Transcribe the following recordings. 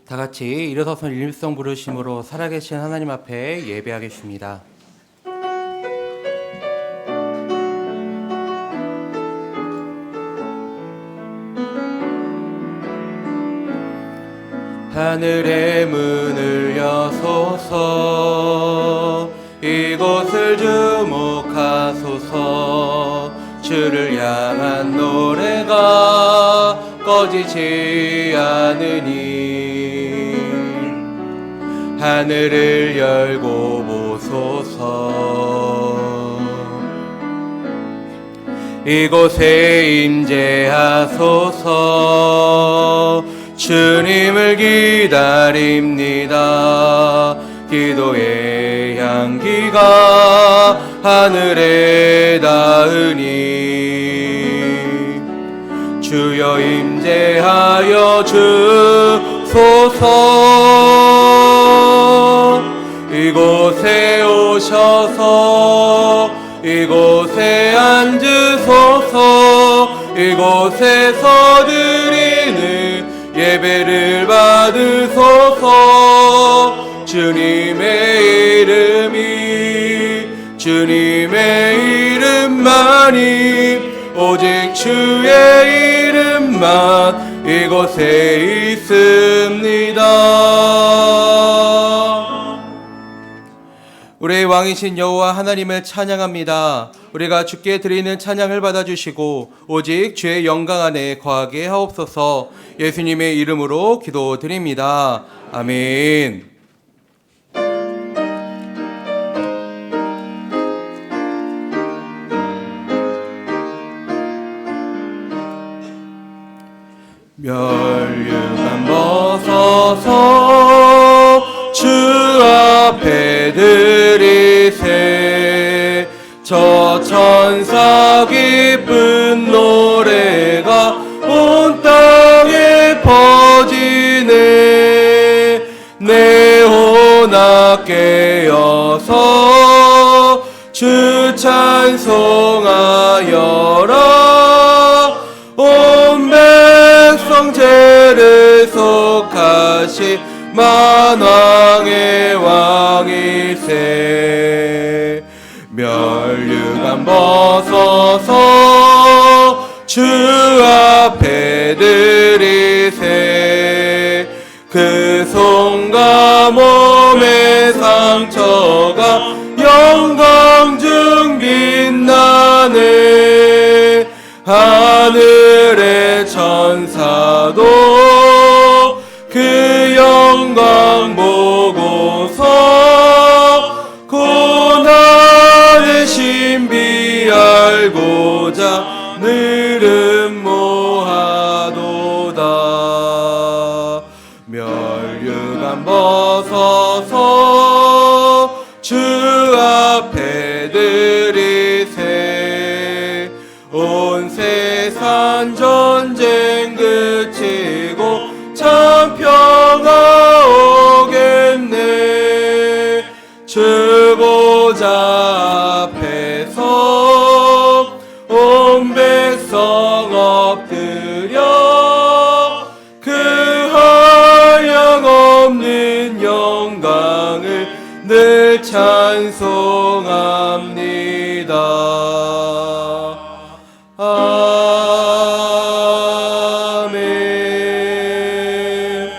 다 같이 일어서서 일성 부르심으로 살아계신 하나님 앞에 예배하겠습니다. 하늘의 문을 여소서, 이곳을 주목하소서. 주를 향한 노래가 꺼지지 않으니 하늘을 열고 보소서. 이곳에 임재하소서. 주님을 기다립니다. 기도의 향기가 하늘에 닿으니 주여 임재하여 주소서. 이곳에 오셔서 이곳에 앉으소서. 이곳에서 드리는 예배를 받으소서. 주님의 이름만이 오직 주의 이름만 이곳에 있습니다. 우리의 왕이신 여호와 하나님을 찬양합니다. 우리가 주께 드리는 찬양을 받아주시고 오직 주의 영광 안에 거하게 하옵소서. 예수님의 이름으로 기도드립니다. 아멘. 멸류관 벗어서 주 앞에 드리세. 저 천사 기쁜 노래가 온 땅에 퍼지네. 내 혼악 깨어서 주 찬송하여라. 온 백성 죄를 속하시 만왕의 왕이세. 멸류관 벗어서 주 앞에 드리세. 그 손과 몸의 상처가 영광 중 빛나네. 하늘의 천사도 그 영광 보고서 고난의 신비 알고자 늘은 모하도다. 멸류관 벗어서 주 앞에 드리세. 온 세상 전쟁 그치고 참 평화 오겠네. 주 보좌 앞에서 온 백성 엎드려 그 한량없는 영광을 늘 찬송합니다. 아멘.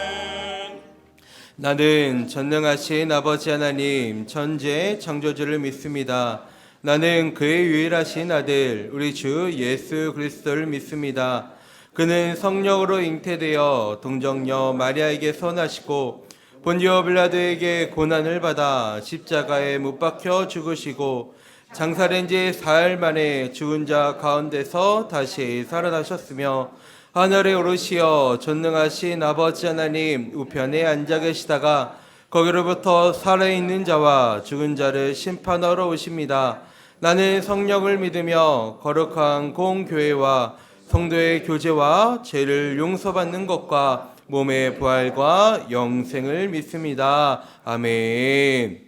나는 전능하신 아버지 하나님 천지의 창조주를 믿습니다. 나는 그의 유일하신 아들 우리 주 예수 그리스도를 믿습니다. 그는 성령으로 잉태되어 동정녀 마리아에게서 나시고 본디오 빌라도에게 고난을 받아 십자가에 못 박혀 죽으시고 장사된 지 사흘 만에 죽은 자 가운데서 다시 살아나셨으며 하늘에 오르시어 전능하신 아버지 하나님 우편에 앉아 계시다가 거기로부터 살아있는 자와 죽은 자를 심판하러 오십니다. 나는 성령을 믿으며 거룩한 공교회와 성도의 교제와 죄를 용서받는 것과 몸의 부활과 영생을 믿습니다. 아멘.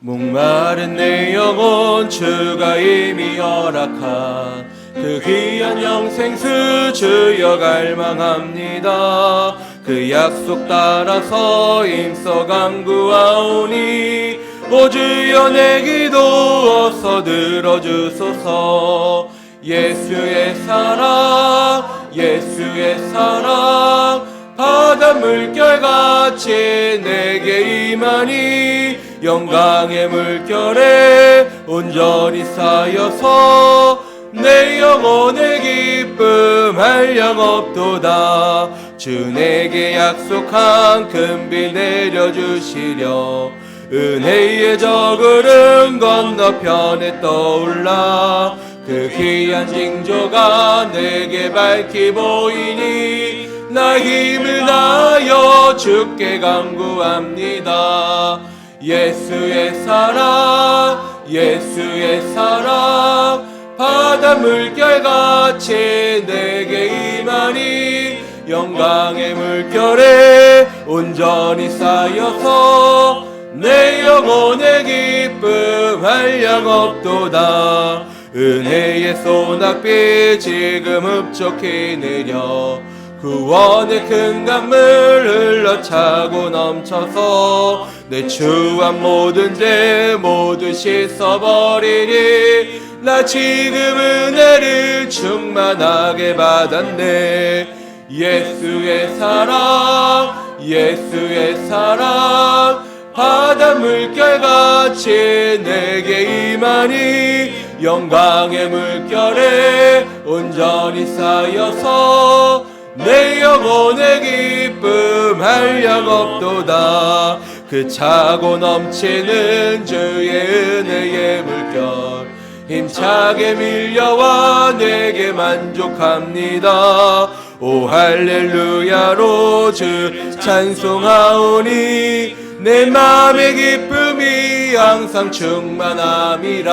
목마른 내 영혼 영혼 주가 이미 허락한 그 귀한 영생수 주여 갈망합니다. 그 약속 따라서 힘써 간구하오니 오 주여 내 기도 어서 들어주소서. 예수의 사랑 예수의 사랑 바다 물결같이 내게 임하니 영광의 물결에 온전히 쌓여서 내 영혼의 기쁨 한량 없도다. 주 내게 약속한 큰 비 내려주시려 은혜의 저구름 건너편에 떠올라 그 귀한 징조가 내게 밝히 보이니 나 힘을 다하여 주께 간구합니다. 예수의 사랑 예수의 사랑 바다 물결같이 내게 임하니 영광의 물결에 온전히 쌓여서 내 영혼의 기쁨 한량 없도다. 은혜의 소낙비 지금 흡족히 내려 구원의 큰 강물 흘러차고 넘쳐서 내 추한 모든 죄 모두 씻어버리니 나 지금 은혜를 충만하게 받았네. 예수의 사랑 예수의 사랑 바다 물결같이 내게 임하니 영광의 물결에 온전히 쌓여서 내 영혼의 기쁨 한량 없도다. 그 차고 넘치는 주의 은혜의 물결 힘차게 밀려와 내게 만족합니다. 오 할렐루야로 주 찬송하오니 내 맘의 기쁨이 항상 충만함이라.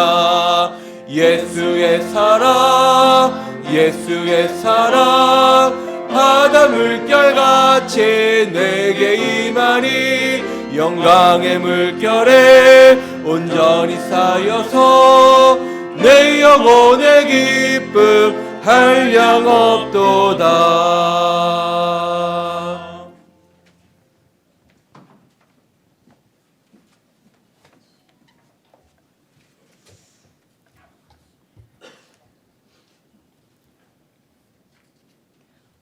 예수의 사랑 예수의 사랑 바다 물결같이 내게 임하니 영광의 물결에 온전히 쌓여서 내 영혼의 기쁨 한량 없도다.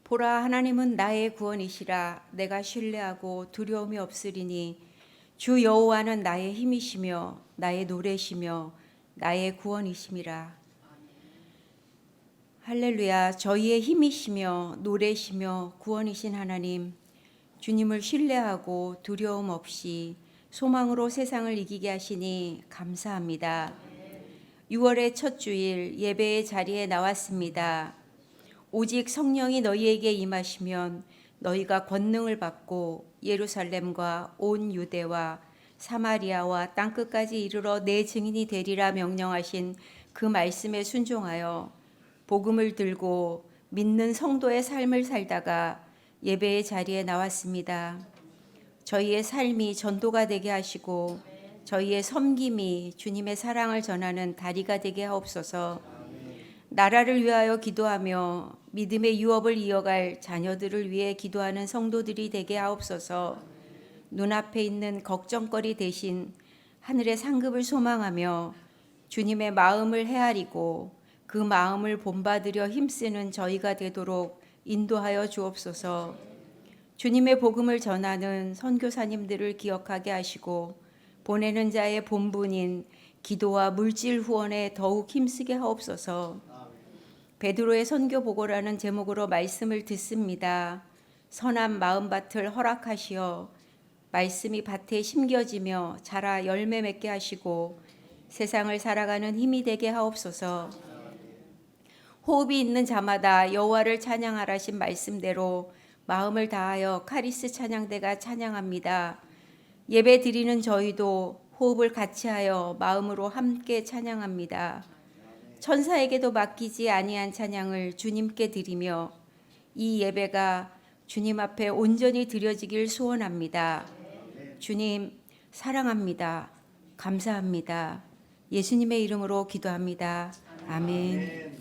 보라, 하나님은 나의 구원이시라. 내가 신뢰하고 두려움이 없으리니 주 여호와는 나의 힘이시며 나의 노래시며 나의 구원이심이라. 할렐루야. 저희의 힘이시며 노래시며 구원이신 하나님, 주님을 신뢰하고 두려움 없이 소망으로 세상을 이기게 하시니 감사합니다. 6월의 첫 주일 예배의 자리에 나왔습니다. 오직 성령이 너희에게 임하시면 너희가 권능을 받고 예루살렘과 온 유대와 사마리아와 땅끝까지 이르러 내 증인이 되리라 명령하신 그 말씀에 순종하여 복음을 들고 믿는 성도의 삶을 살다가 예배의 자리에 나왔습니다. 저희의 삶이 전도가 되게 하시고 저희의 섬김이 주님의 사랑을 전하는 다리가 되게 하옵소서. 나라를 위하여 기도하며 믿음의 유업을 이어갈 자녀들을 위해 기도하는 성도들이 되게 하옵소서. 눈앞에 있는 걱정거리 대신 하늘의 상급을 소망하며 주님의 마음을 헤아리고 그 마음을 본받으려 힘쓰는 저희가 되도록 인도하여 주옵소서. 주님의 복음을 전하는 선교사님들을 기억하게 하시고 보내는 자의 본분인 기도와 물질 후원에 더욱 힘쓰게 하옵소서. 베드로의 선교 보고라는 제목으로 말씀을 듣습니다. 선한 마음밭을 허락하시어 말씀이 밭에 심겨지며 자라 열매 맺게 하시고 세상을 살아가는 힘이 되게 하옵소서. 호흡이 있는 자마다 여호와를 찬양하라신 말씀대로 마음을 다하여 카리스 찬양대가 찬양합니다. 예배 드리는 저희도 호흡을 같이 하여 마음으로 함께 찬양합니다. 천사에게도 맡기지 아니한 찬양을 주님께 드리며 이 예배가 주님 앞에 온전히 드려지길 소원합니다. 주님 사랑합니다. 감사합니다. 예수님의 이름으로 기도합니다. 아멘.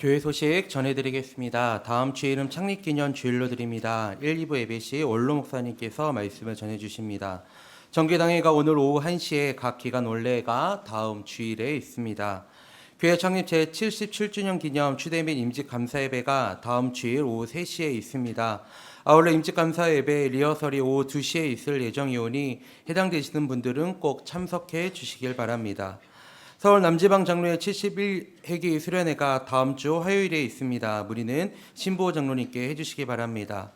교회 소식 전해드리겠습니다. 다음 주일은 창립기념 주일로 드립니다. 1, 2부 예배 시 원로 목사님께서 말씀을 전해주십니다. 정기당회가 오늘 오후 1시에 각 기간 원례가 다음 주일에 있습니다. 교회 창립 제77주년 기념 추대 및 임직 감사 예배가 다음 주일 오후 3시에 있습니다. 아울러 임직 감사 예배 리허설이 오후 2시에 있을 예정이오니 해당되시는 분들은 꼭 참석해 주시길 바랍니다. 서울 남지방 장로회 71회기 수련회가 다음 주 화요일에 있습니다. 문의는 신보호 장로님께 해주시기 바랍니다.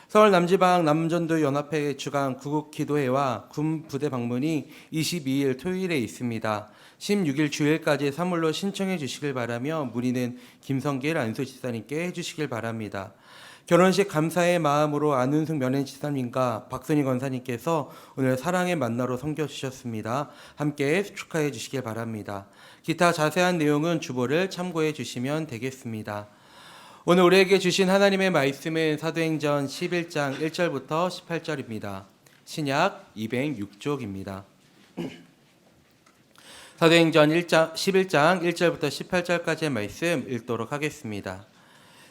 서울 남지방 남전도 연합회 주간 구국기도회와 군부대 방문이 22일 토요일에 있습니다. 16일 주일까지 사물로 신청해 주시길 바라며 문의는 김성길 안수지사님께 해주시길 바랍니다. 결혼식 감사의 마음으로 안은숙 면회지사님과 박선희 권사님께서 오늘 사랑의 만나로 섬겨주셨습니다. 함께 축하해 주시길 바랍니다. 기타 자세한 내용은 주보를 참고해 주시면 되겠습니다. 오늘 우리에게 주신 하나님의 말씀은 사도행전 11장 1절부터 18절입니다. 신약 206쪽입니다. 사도행전 11장 1절부터 18절까지의 말씀 읽도록 하겠습니다.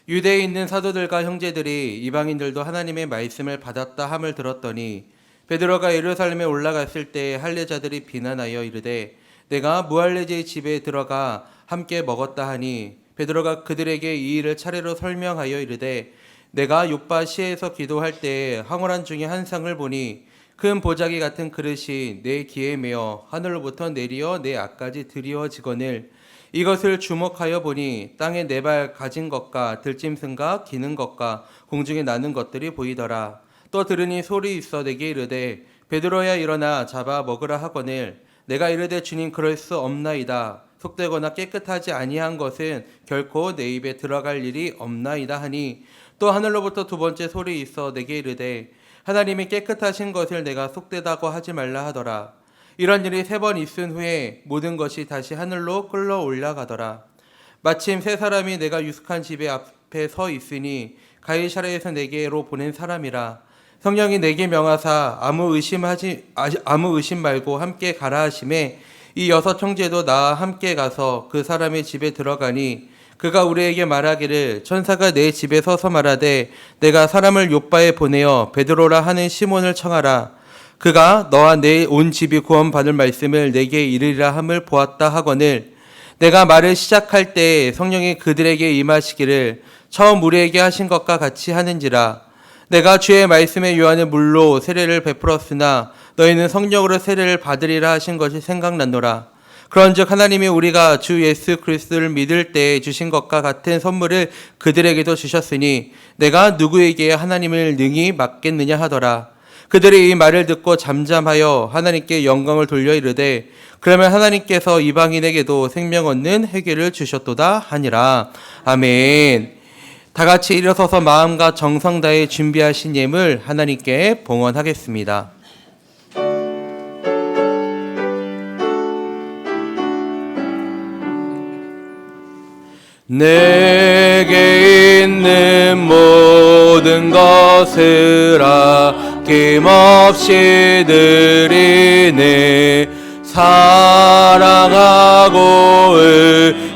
유대에 있는 사도들과 형제들이 이방인들도 하나님의 말씀을 받았다 함을 들었더니 베드로가 예루살렘에 올라갔을 때 할례자들이 비난하여 이르되 내가 무할례자의 집에 들어가 함께 먹었다 하니 베드로가 그들에게 이 일을 차례로 설명하여 이르되 내가 요빠 시에서 기도할 때 황홀한 중에 한 상을 보니 큰 보자기 같은 그릇이 내 귀에 매어 하늘로부터 내리어 내 앞까지 드리워지거늘 이것을 주목하여 보니 땅에 네 발 가진 것과 들짐승과 기는 것과 공중에 나는 것들이 보이더라. 또 들으니 소리 있어 내게 이르되 베드로야 일어나 잡아 먹으라 하거늘 내가 이르되 주님 그럴 수 없나이다. 속되거나 깨끗하지 아니한 것은 결코 내 입에 들어갈 일이 없나이다 하니 또 하늘로부터 두 번째 소리 있어 내게 이르되 하나님이 깨끗하신 것을 내가 속되다고 하지 말라 하더라. 이런 일이 3번 있은 후에 모든 것이 다시 하늘로 끌러 올라가더라. 마침 세 사람이 내가 유숙한 집에 앞에 서 있으니 가이사랴에서 내게로 보낸 사람이라. 성령이 내게 명하사 아무 의심 말고 함께 가라 하심에 이 6 형제도 나와 함께 가서 그 사람의 집에 들어가니 그가 우리에게 말하기를 천사가 내 집에 서서 말하되 내가 사람을 요빠에 보내어 베드로라 하는 시몬을 청하라. 그가 너와 내 온 집이 구원받을 말씀을 내게 이르리라 함을 보았다 하거늘 내가 말을 시작할 때 성령이 그들에게 임하시기를 처음 우리에게 하신 것과 같이 하는지라. 내가 주의 말씀에 요한의 물로 세례를 베풀었으나 너희는 성령으로 세례를 받으리라 하신 것이 생각났노라. 그런즉 하나님이 우리가 주 예수 그리스도를 믿을 때 주신 것과 같은 선물을 그들에게도 주셨으니 내가 누구에게 하나님을 능히 맡겠느냐 하더라. 그들이 이 말을 듣고 잠잠하여 하나님께 영광을 돌려 이르되 그러면 하나님께서 이방인에게도 생명 얻는 회개를 주셨도다 하니라. 아멘. 다 같이 일어서서 마음과 정성 다해 준비하신 예물 하나님께 봉헌하겠습니다. 내게 있는 모든 것을 아낌없이 드리네. 사랑하고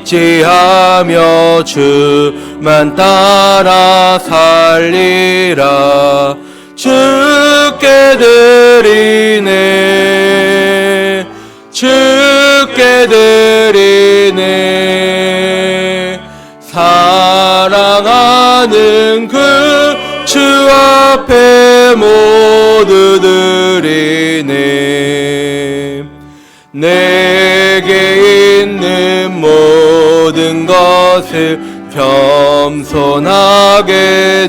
의지하며 주만 따라 살리라. 주께 드리네. 주께 드리네. 사랑하는 그 주 앞에 모두 드리네. 내게 있는 모든 것을 겸손하게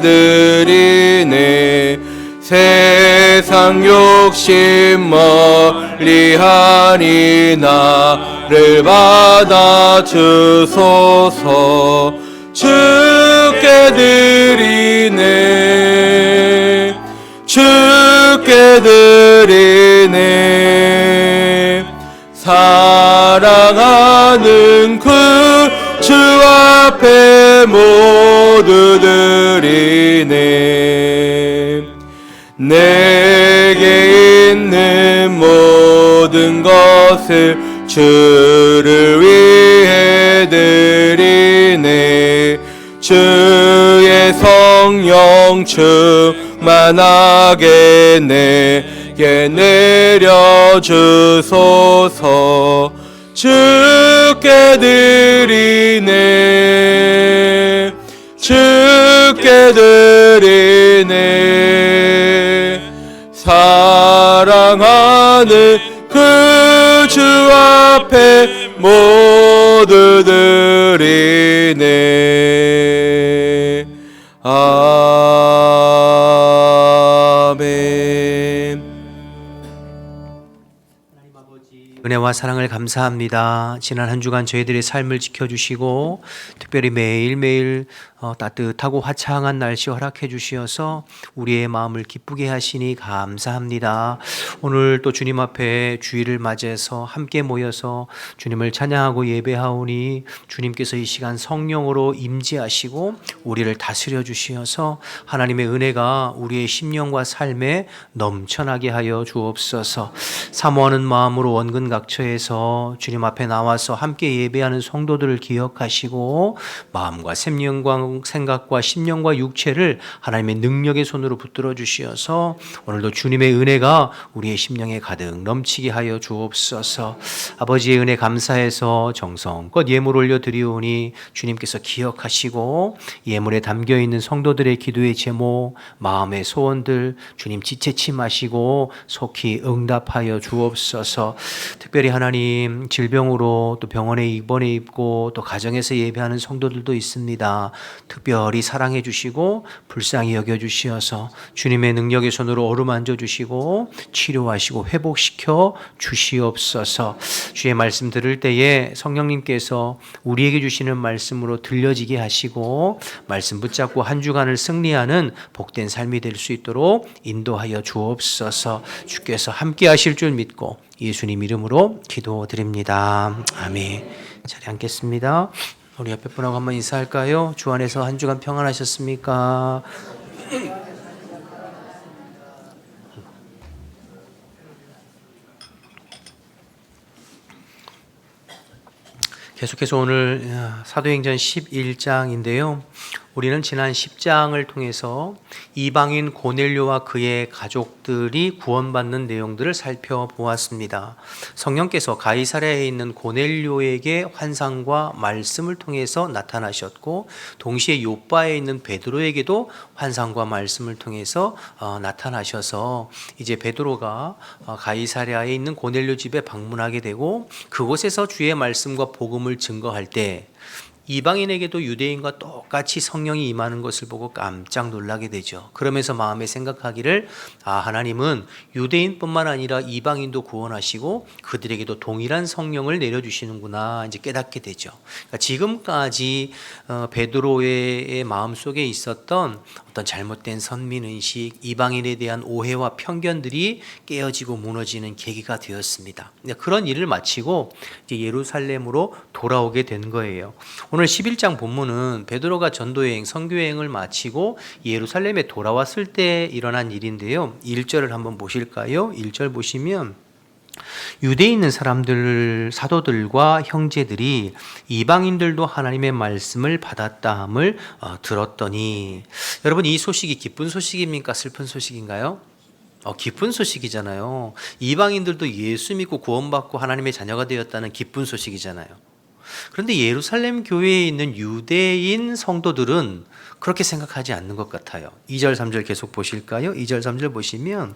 드리네. 세상 욕심 멀리하니 나를 받아 주소서. 주께 드리네. 주께 드리네. 사랑하는 그 주 앞에 모두 드리네. 내게 있는 모든 것을 주를 위해 드리네. 주의 성령 충만하게 내게 내려주소서. 주께 드리네. 주께 드리네. 사랑하는 그 주 앞에 모두 드리네. 아멘. 은혜와 사랑을 감사합니다. 지난 한 주간 저희들의 삶을 지켜주시고 특별히 매일매일 따뜻하고 화창한 날씨 허락해 주시어서 우리의 마음을 기쁘게 하시니 감사합니다. 오늘 또 주님 앞에 주일을 맞이해서 함께 모여서 주님을 찬양하고 예배하오니 주님께서 이 시간 성령으로 임재하시고 우리를 다스려 주시어서 하나님의 은혜가 우리의 심령과 삶에 넘쳐나게 하여 주옵소서. 사모하는 마음으로 원근각처에서 주님 앞에 나와서 함께 예배하는 성도들을 기억하시고 마음과 생각과 심령과 육체를 하나님의 능력의 손으로 붙들어 주시어서 오늘도 주님의 은혜가 우리의 심령에 가득 넘치게 하여 주옵소서. 아버지의 은혜 감사해서 정성껏 예물 올려드리오니 주님께서 기억하시고 예물에 담겨있는 성도들의 기도의 제목, 마음의 소원들 주님 지체치 마시고 속히 응답하여 주옵소서. 특별히 하나님 질병으로 또 병원에 입원해 있고 또 가정에서 예배하는 성도들도 있습니다. 특별히 사랑해 주시고 불쌍히 여겨 주시어서 주님의 능력의 손으로 어루만져 주시고 치료하시고 회복시켜 주시옵소서. 주의 말씀 들을 때에 성령님께서 우리에게 주시는 말씀으로 들려지게 하시고 말씀 붙잡고 한 주간을 승리하는 복된 삶이 될 수 있도록 인도하여 주옵소서. 주께서 함께 하실 줄 믿고 예수님 이름으로 기도드립니다. 아멘. 자리 앉겠습니다. 우리 옆에 분하고 한번 인사할까요? 주 안에서 한 주간 평안하셨습니까? 계속해서 오늘 사도행전 11장인데요. 우리는 지난 10장을 통해서 이방인 고넬료와 그의 가족들이 구원받는 내용들을 살펴보았습니다. 성령께서 가이사랴에 있는 고넬료에게 환상과 말씀을 통해서 나타나셨고 동시에 요바에 있는 베드로에게도 환상과 말씀을 통해서 나타나셔서 이제 베드로가 가이사랴에 있는 고넬료 집에 방문하게 되고 그곳에서 주의 말씀과 복음을 증거할 때 이방인에게도 유대인과 똑같이 성령이 임하는 것을 보고 깜짝 놀라게 되죠. 그러면서 마음에 생각하기를 하나님은 유대인뿐만 아니라 이방인도 구원하시고 그들에게도 동일한 성령을 내려주시는구나 이제 깨닫게 되죠. 그러니까 지금까지 베드로의 마음속에 있었던 어떤 잘못된 선민의식, 이방인에 대한 오해와 편견들이 깨어지고 무너지는 계기가 되었습니다. 그런 일을 마치고 이제 예루살렘으로 돌아오게 된 거예요. 오늘 11장 본문은 베드로가 전도여행, 선교여행을 마치고 예루살렘에 돌아왔을 때 일어난 일인데요. 1절을 한번 보실까요? 1절 보시면 유대에 있는 사람들, 사도들과 형제들이 이방인들도 하나님의 말씀을 받았다함을 들었더니 여러분 이 소식이 기쁜 소식입니까? 슬픈 소식인가요? 기쁜 소식이잖아요. 이방인들도 예수 믿고 구원받고 하나님의 자녀가 되었다는 기쁜 소식이잖아요. 그런데 예루살렘 교회에 있는 유대인 성도들은 그렇게 생각하지 않는 것 같아요. 2절 3절 계속 보실까요? 2절 3절 보시면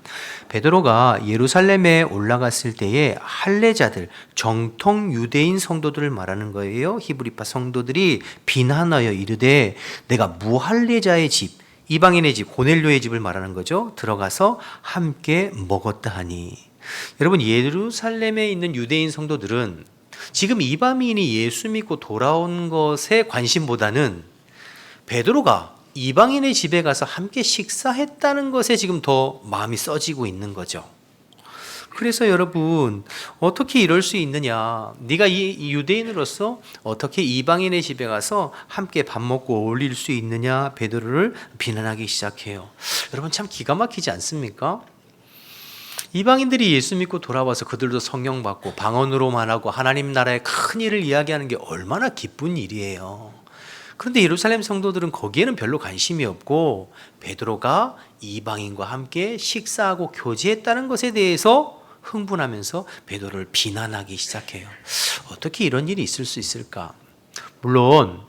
베드로가 예루살렘에 올라갔을 때에 할례자들, 정통 유대인 성도들을 말하는 거예요. 히브리파 성도들이 비난하여 이르되 내가 무할례자의 집, 이방인의 집, 고넬료의 집을 말하는 거죠. 들어가서 함께 먹었다 하니. 여러분 예루살렘에 있는 유대인 성도들은 지금 이방인이 예수 믿고 돌아온 것에 관심보다는 베드로가 이방인의 집에 가서 함께 식사했다는 것에 지금 더 마음이 써지고 있는 거죠. 그래서 여러분 어떻게 이럴 수 있느냐, 네가 이 유대인으로서 어떻게 이방인의 집에 가서 함께 밥 먹고 어울릴 수 있느냐, 베드로를 비난하기 시작해요. 여러분 참 기가 막히지 않습니까? 이방인들이 예수 믿고 돌아와서 그들도 성령 받고 방언으로만 하고 하나님 나라의 큰 일을 이야기하는 게 얼마나 기쁜 일이에요. 그런데 예루살렘 성도들은 거기에는 별로 관심이 없고 베드로가 이방인과 함께 식사하고 교제했다는 것에 대해서 흥분하면서 베드로를 비난하기 시작해요. 어떻게 이런 일이 있을 수 있을까? 물론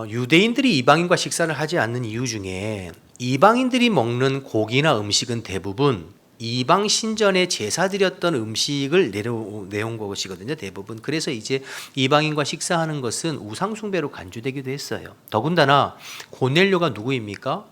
유대인들이 이방인과 식사를 하지 않는 이유 중에 이방인들이 먹는 고기나 음식은 대부분 이방 신전에 제사 드렸던 음식을 내온 것이거든요. 대부분. 그래서 이제 이방인과 식사하는 것은 우상 숭배로 간주되기도 했어요. 더군다나 고넬료가 누구입니까?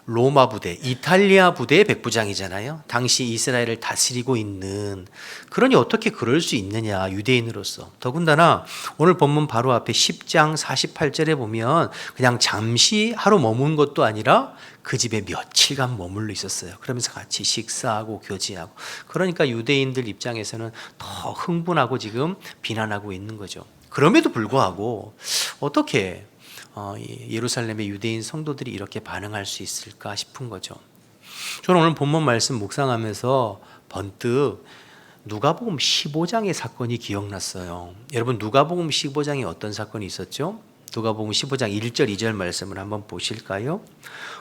로마 부대, 이탈리아 부대의 백부장이잖아요. 당시 이스라엘을 다스리고 있는. 그러니 어떻게 그럴 수 있느냐, 유대인으로서. 더군다나 오늘 본문 바로 앞에 10장 48절에 보면 그냥 잠시 하루 머문 것도 아니라 그 집에 며칠간 머물러 있었어요. 그러면서 같이 식사하고 교제하고. 그러니까 유대인들 입장에서는 더 흥분하고 지금 비난하고 있는 거죠. 그럼에도 불구하고 어떻게 예루살렘의 유대인 성도들이 이렇게 반응할 수 있을까 싶은 거죠. 저는 오늘 본문 말씀 묵상하면서 번뜩 누가복음 15장의 사건이 기억났어요. 여러분 누가복음 15장에 어떤 사건이 있었죠? 누가복음 15장 1절 2절 말씀을 한번 보실까요?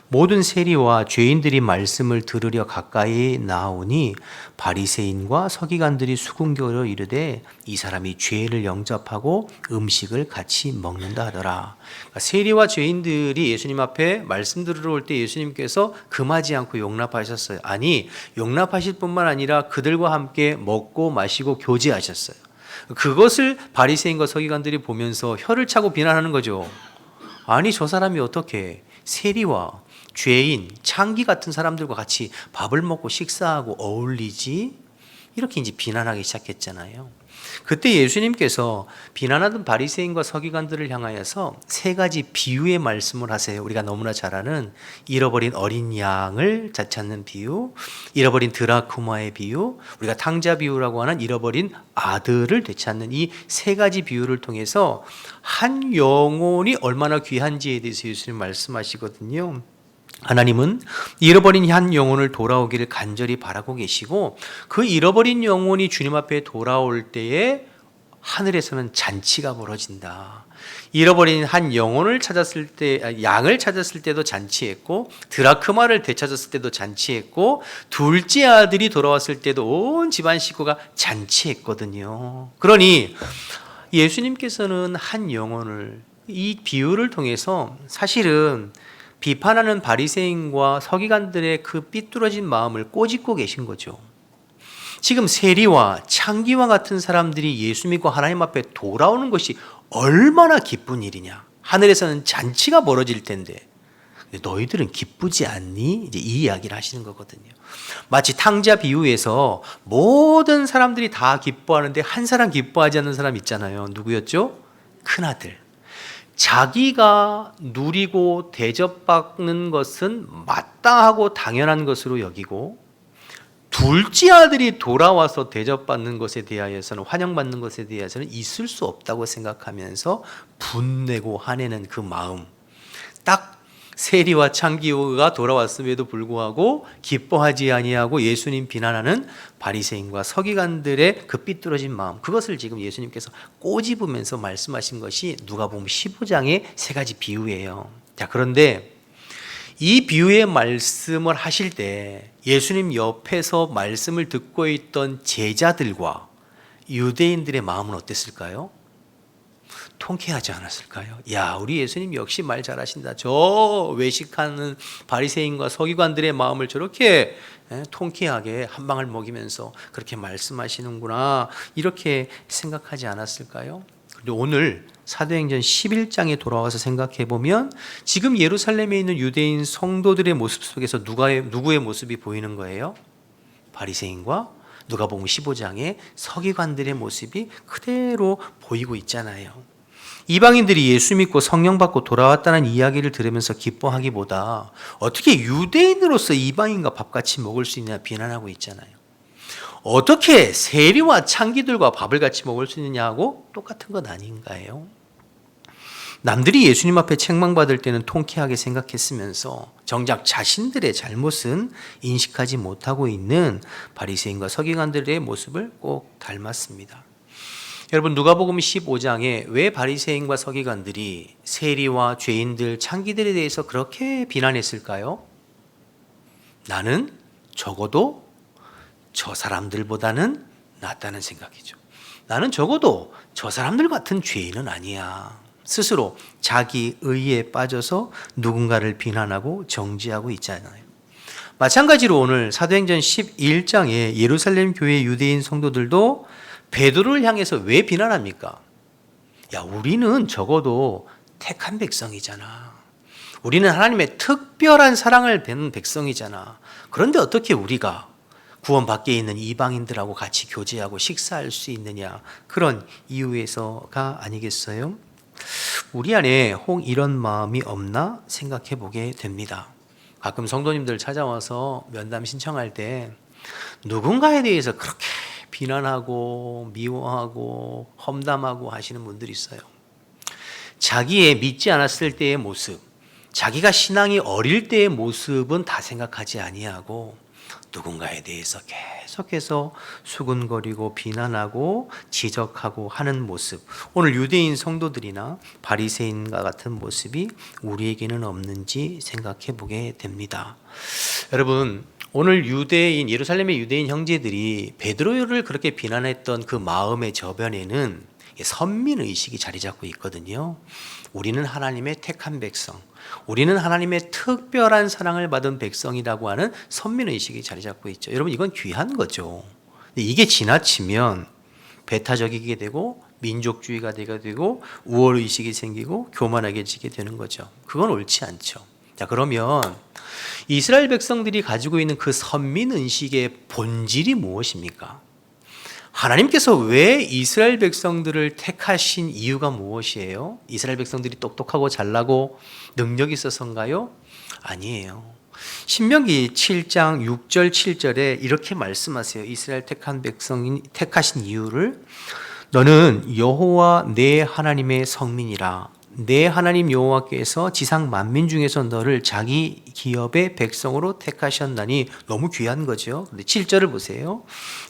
모든 세리와 죄인들이 말씀을 들으려 가까이 나오니 바리새인과 서기관들이 수군거려 이르되 이 사람이 죄를 영접하고 음식을 같이 먹는다 하더라. 그러니까 세리와 죄인들이 예수님 앞에 말씀 들으러 올 때 예수님께서 금하지 않고 용납하셨어요. 아니, 용납하실 뿐만 아니라 그들과 함께 먹고 마시고 교제하셨어요. 그것을 바리새인과 서기관들이 보면서 혀를 차고 비난하는 거죠. 아니, 저 사람이 어떻게 세리와 죄인, 창기 같은 사람들과 같이 밥을 먹고 식사하고 어울리지? 이렇게 이제 비난하기 시작했잖아요. 그때 예수님께서 비난하던 바리새인과 서기관들을 향하여서 세 가지 비유의 말씀을 하세요. 우리가 너무나 잘 아는 잃어버린 어린 양을 찾는 비유, 잃어버린 드라크마의 비유, 우리가 탕자 비유라고 하는 잃어버린 아들을 되찾는 이 세 가지 비유를 통해서 한 영혼이 얼마나 귀한지에 대해서 예수님 말씀하시거든요. 하나님은 잃어버린 한 영혼을 돌아오기를 간절히 바라고 계시고 그 잃어버린 영혼이 주님 앞에 돌아올 때에 하늘에서는 잔치가 벌어진다. 잃어버린 한 영혼을 찾았을 때, 양을 찾았을 때도 잔치했고 드라크마를 되찾았을 때도 잔치했고 둘째 아들이 돌아왔을 때도 온 집안 식구가 잔치했거든요. 그러니 예수님께서는 한 영혼을 이 비유를 통해서 사실은 비판하는 바리새인과 서기관들의 그 삐뚤어진 마음을 꼬집고 계신 거죠. 지금 세리와 창기와 같은 사람들이 예수 믿고 하나님 앞에 돌아오는 것이 얼마나 기쁜 일이냐. 하늘에서는 잔치가 벌어질 텐데 너희들은 기쁘지 않니? 이제 이 이야기를 하시는 거거든요. 마치 탕자 비유에서 모든 사람들이 다 기뻐하는데 한 사람 기뻐하지 않는 사람 있잖아요. 누구였죠? 큰아들. 자기가 누리고 대접받는 것은 마땅하고 당연한 것으로 여기고 둘째 아들이 돌아와서 대접받는 것에 대하여서는 환영받는 것에 대해서는 있을 수 없다고 생각하면서 분내고 화내는 그 마음, 딱 세리와 창기가 돌아왔음에도 불구하고 기뻐하지 아니하고 예수님 비난하는 바리새인과 서기관들의 그 삐뚤어진 마음, 그것을 지금 예수님께서 꼬집으면서 말씀하신 것이 누가복음 15장의 세 가지 비유예요. 자, 그런데 이 비유의 말씀을 하실 때 예수님 옆에서 말씀을 듣고 있던 제자들과 유대인들의 마음은 어땠을까요? 통쾌하지 않았을까요? 야, 우리 예수님 역시 말 잘하신다. 저 외식하는 바리새인과 서기관들의 마음을 저렇게 통쾌하게 한 방울 먹이면서 그렇게 말씀하시는구나, 이렇게 생각하지 않았을까요? 그런데 오늘 사도행전 11장에 돌아와서 생각해 보면 지금 예루살렘에 있는 유대인 성도들의 모습 속에서 누구의 모습이 보이는 거예요? 바리새인과 누가복음 15장의 서기관들의 모습이 그대로 보이고 있잖아요. 이방인들이 예수 믿고 성령 받고 돌아왔다는 이야기를 들으면서 기뻐하기보다 어떻게 유대인으로서 이방인과 밥같이 먹을 수 있냐 비난하고 있잖아요. 어떻게 세리와 창기들과 밥을 같이 먹을 수 있느냐고 똑같은 것 아닌가요? 남들이 예수님 앞에 책망받을 때는 통쾌하게 생각했으면서 정작 자신들의 잘못은 인식하지 못하고 있는 바리새인과 서기관들의 모습을 꼭 닮았습니다. 여러분, 누가복음 15장에 왜 바리새인과 서기관들이 세리와 죄인들, 창기들에 대해서 그렇게 비난했을까요? 나는 적어도 저 사람들보다는 낫다는 생각이죠. 나는 적어도 저 사람들 같은 죄인은 아니야. 스스로 자기 의에 빠져서 누군가를 비난하고 정죄하고 있잖아요. 마찬가지로 오늘 사도행전 11장에 예루살렘 교회 유대인 성도들도 베드로를 향해서 왜 비난합니까? 야, 우리는 적어도 택한 백성이잖아. 우리는 하나님의 특별한 사랑을 받는 백성이잖아. 그런데 어떻게 우리가 구원 밖에 있는 이방인들하고 같이 교제하고 식사할 수 있느냐? 그런 이유에서가 아니겠어요? 우리 안에 혹 이런 마음이 없나 생각해 보게 됩니다. 가끔 성도님들 찾아와서 면담 신청할 때 누군가에 대해서 그렇게 비난하고 미워하고 험담하고 하시는 분들이 있어요. 자기의 믿지 않았을 때의 모습, 자기가 신앙이 어릴 때의 모습은 다 생각하지 아니하고 누군가에 대해서 계속해서 수군거리고 비난하고 지적하고 하는 모습, 오늘 유대인 성도들이나 바리새인과 같은 모습이 우리에게는 없는지 생각해 보게 됩니다. 여러분, 오늘 예루살렘의 유대인 형제들이 베드로를 그렇게 비난했던 그 마음의 저변에는 선민의식이 자리 잡고 있거든요. 우리는 하나님의 택한 백성, 우리는 하나님의 특별한 사랑을 받은 백성이라고 하는 선민의식이 자리 잡고 있죠. 여러분, 이건 귀한 거죠. 근데 이게 지나치면 배타적이게 되고 민족주의가 되고 우월의식이 생기고 교만하게지게 되는 거죠. 그건 옳지 않죠. 자, 그러면 이스라엘 백성들이 가지고 있는 그 선민의식의 본질이 무엇입니까? 하나님께서 왜 이스라엘 백성들을 택하신 이유가 무엇이에요? 이스라엘 백성들이 똑똑하고 잘나고 능력이 있어서인가요? 아니에요. 신명기 7장 6절 7절에 이렇게 말씀하세요. 이스라엘 택한 백성이 택하신 이유를, 너는 여호와 내 하나님의 성민이라. 내 하나님 여호와께서 지상 만민 중에서 너를 자기 기업의 백성으로 택하셨나니. 너무 귀한 거죠. 근데 7절을 보세요.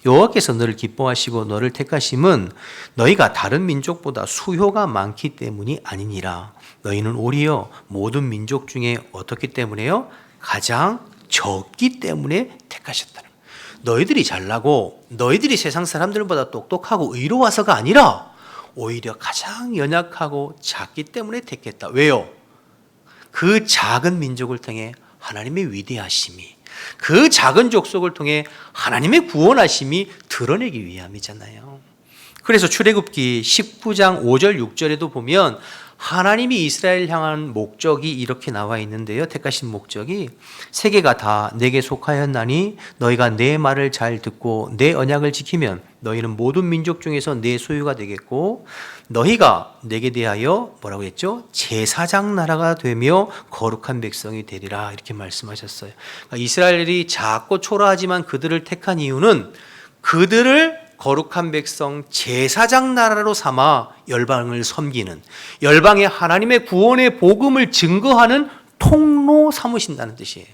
여호와께서 너를 기뻐하시고 너를 택하심은 너희가 다른 민족보다 수효가 많기 때문이 아니니라. 너희는 오히려 모든 민족 중에 어떻기 때문에요? 가장 적기 때문에 택하셨다는 거예요. 너희들이 잘나고 너희들이 세상 사람들보다 똑똑하고 의로워서가 아니라 오히려 가장 연약하고 작기 때문에 택했다. 왜요? 그 작은 민족을 통해 하나님의 위대하심이, 그 작은 족속을 통해 하나님의 구원하심이 드러내기 위함이잖아요. 그래서 출애굽기 19장 5절 6절에도 보면 하나님이 이스라엘 향한 목적이 이렇게 나와 있는데요. 택하신 목적이, 세계가 다 내게 속하였나니 너희가 내 말을 잘 듣고 내 언약을 지키면 너희는 모든 민족 중에서 내 소유가 되겠고 너희가 내게 대하여 뭐라고 했죠? 제사장 나라가 되며 거룩한 백성이 되리라. 이렇게 말씀하셨어요. 그러니까 이스라엘이 작고 초라하지만 그들을 택한 이유는 그들을 거룩한 백성 제사장 나라로 삼아 열방을 섬기는, 열방의 하나님의 구원의 복음을 증거하는 통로 삼으신다는 뜻이에요.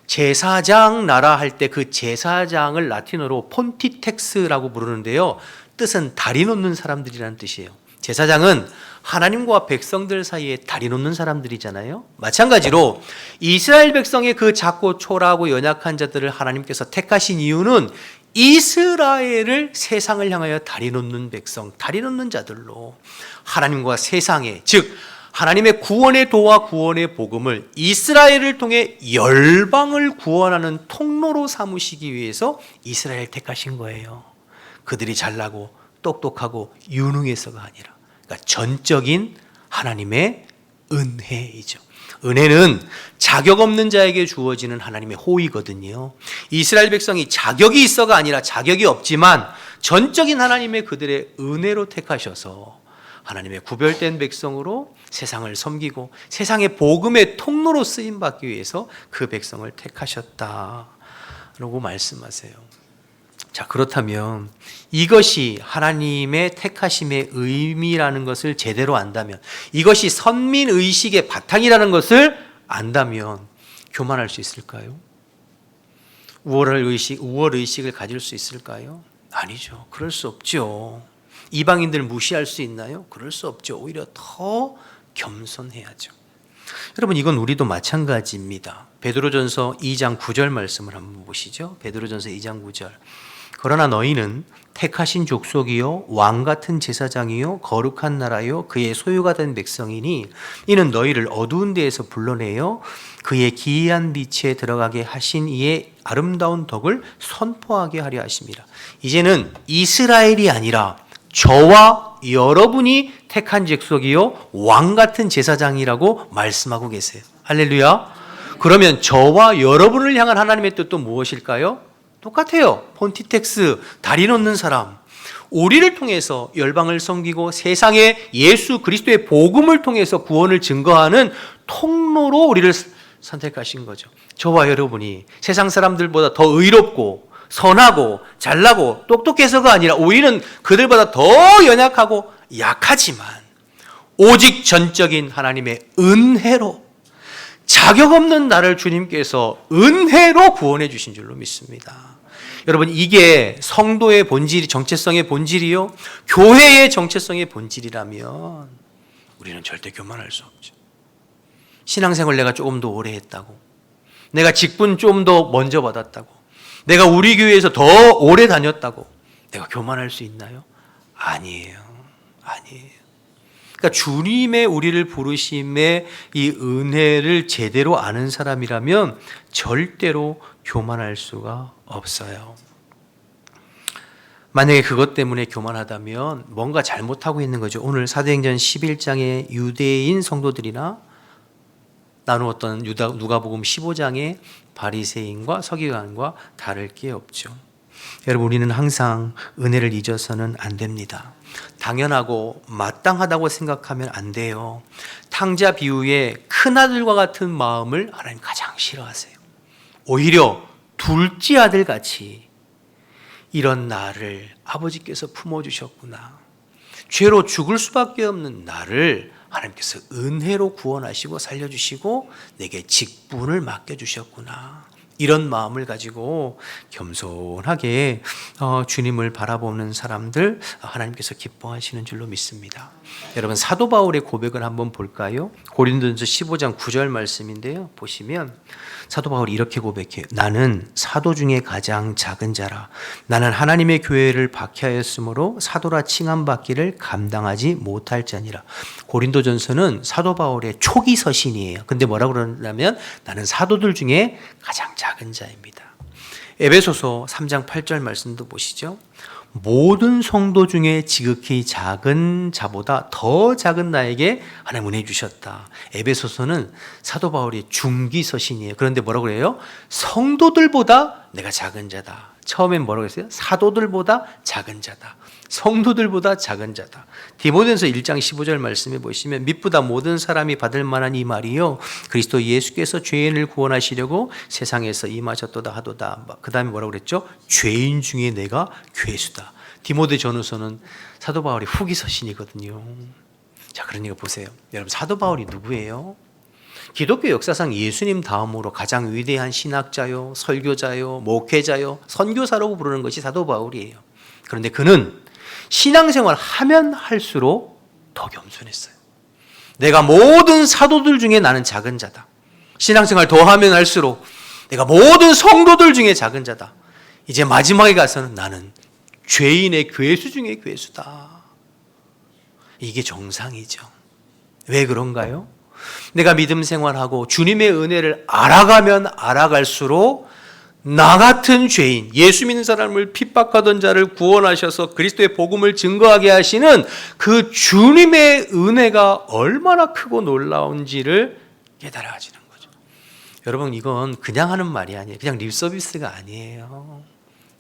제사장 나라 할 때 그 제사장을 라틴어로 폰티텍스라고 부르는데요. 뜻은 다리 놓는 사람들이라는 뜻이에요. 제사장은 하나님과 백성들 사이에 다리 놓는 사람들이잖아요. 마찬가지로 이스라엘 백성의 그 작고 초라하고 연약한 자들을 하나님께서 택하신 이유는 이스라엘을 세상을 향하여 다리 놓는 백성, 다리 놓는 자들로 하나님과 세상에, 즉 하나님의 구원의 도와 구원의 복음을 이스라엘을 통해 열방을 구원하는 통로로 삼으시기 위해서 이스라엘 택하신 거예요. 그들이 잘나고 똑똑하고 유능해서가 아니라, 그러니까 전적인 하나님의 은혜이죠. 은혜는 자격 없는 자에게 주어지는 하나님의 호의거든요. 이스라엘 백성이 자격이 있어가 아니라 자격이 없지만 전적인 하나님의 그들의 은혜로 택하셔서 하나님의 구별된 백성으로 세상을 섬기고 세상의 복음의 통로로 쓰임받기 위해서 그 백성을 택하셨다라고 말씀하세요. 자, 그렇다면 이것이 하나님의 택하심의 의미라는 것을 제대로 안다면, 이것이 선민의식의 바탕이라는 것을 안다면 교만할 수 있을까요? 우월의식을 가질 수 있을까요? 아니죠. 그럴 수 없죠. 이방인들 무시할 수 있나요? 그럴 수 없죠. 오히려 더 겸손해야죠. 여러분, 이건 우리도 마찬가지입니다. 베드로전서 2장 9절 말씀을 한번 보시죠. 베드로전서 2장 9절. 그러나 너희는 택하신 족속이요 왕 같은 제사장이요 거룩한 나라요 그의 소유가 된 백성이니 이는 너희를 어두운 데에서 불러내어 그의 기이한 빛에 들어가게 하신 이의 아름다운 덕을 선포하게 하려 하심이라. 이제는 이스라엘이 아니라 저와 여러분이 택한 족속이요 왕 같은 제사장이라고 말씀하고 계세요. 할렐루야. 그러면 저와 여러분을 향한 하나님의 뜻도 무엇일까요? 똑같아요. 폰티텍스, 다리 놓는 사람. 우리를 통해서 열방을 섬기고 세상에 예수 그리스도의 복음을 통해서 구원을 증거하는 통로로 우리를 선택하신 거죠. 저와 여러분이 세상 사람들보다 더 의롭고 선하고 잘나고 똑똑해서가 아니라 오히려 그들보다 더 연약하고 약하지만 오직 전적인 하나님의 은혜로 자격 없는 나를 주님께서 은혜로 구원해 주신 줄로 믿습니다. 여러분, 이게 성도의 본질이, 정체성의 본질이요 교회의 정체성의 본질이라면 우리는 절대 교만할 수 없죠. 신앙생활 내가 조금 더 오래 했다고, 내가 직분 좀 더 먼저 받았다고, 내가 우리 교회에서 더 오래 다녔다고 내가 교만할 수 있나요? 아니에요. 그러니까 주님의 우리를 부르심의 이 은혜를 제대로 아는 사람이라면 절대로 교만할 수가 없어요. 만약에 그것 때문에 교만하다면 뭔가 잘못하고 있는 거죠. 오늘 사도행전 11장의 유대인 성도들이나 나누었던 누가복음 15장의 바리새인과 서기관과 다를 게 없죠. 여러분, 우리는 항상 은혜를 잊어서는 안 됩니다. 당연하고 마땅하다고 생각하면 안 돼요. 탕자 비유의 큰아들과 같은 마음을 하나님 가장 싫어하세요. 오히려 둘째 아들같이 이런 나를 아버지께서 품어주셨구나, 죄로 죽을 수밖에 없는 나를 하나님께서 은혜로 구원하시고 살려주시고 내게 직분을 맡겨주셨구나, 이런 마음을 가지고 겸손하게 주님을 바라보는 사람들 하나님께서 기뻐하시는 줄로 믿습니다. 여러분, 사도 바울의 고백을 한번 볼까요? 고린도전서 15장 9절 말씀인데요, 보시면 사도 바울이 이렇게 고백해요. 나는 사도 중에 가장 작은 자라. 나는 하나님의 교회를 박해하였으므로 사도라 칭함받기를 감당하지 못할 자니라. 고린도전서는 사도 바울의 초기 서신이에요. 근데 뭐라고 그러냐면 나는 사도들 중에 가장 작은 자입니다. 에베소서 3장 8절 말씀도 보시죠. 모든 성도 중에 지극히 작은 자보다 더 작은 나에게 하나님 은혜 주셨다. 에베소서는 사도 바울의 중기 서신이에요. 그런데 뭐라고 그래요? 성도들보다 내가 작은 자다. 처음엔 뭐라고 했어요? 사도들보다 작은 자다. 성도들보다 작은 자다. 디모데전서 1장 15절 말씀해 보시면 mit보다 모든 사람이 받을 만한 이 말이요 그리스도 예수께서 죄인을 구원하시려고 세상에서 임하셨도다 하도다. 그 다음에 뭐라고 그랬죠? 죄인 중에 내가 괴수다. 디모데 전후서는 사도 바울의 후기 서신이거든요. 자, 그러니까 보세요. 여러분, 사도 바울이 누구예요? 기독교 역사상 예수님 다음으로 가장 위대한 신학자요, 설교자요, 목회자요, 선교사라고 부르는 것이 사도 바울이에요. 그런데 그는 신앙생활 하면 할수록 더 겸손했어요. 내가 모든 사도들 중에 나는 작은 자다. 신앙생활 더 하면 할수록 내가 모든 성도들 중에 작은 자다. 이제 마지막에 가서는 나는 죄인의 괴수 중에 괴수다. 이게 정상이죠. 왜 그런가요? 내가 믿음 생활하고 주님의 은혜를 알아가면 알아갈수록 나 같은 죄인, 예수 믿는 사람을 핍박하던 자를 구원하셔서 그리스도의 복음을 증거하게 하시는 그 주님의 은혜가 얼마나 크고 놀라운지를 깨달아지는 거죠. 여러분, 이건 그냥 하는 말이 아니에요. 그냥 립 서비스가 아니에요.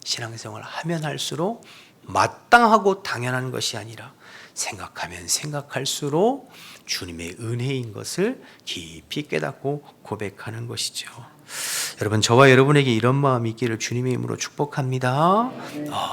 신앙생활을 하면 할수록 마땅하고 당연한 것이 아니라 생각하면 생각할수록 주님의 은혜인 것을 깊이 깨닫고 고백하는 것이죠. 여러분, 저와 여러분에게 이런 마음이 있기를 주님의 이름으로 축복합니다.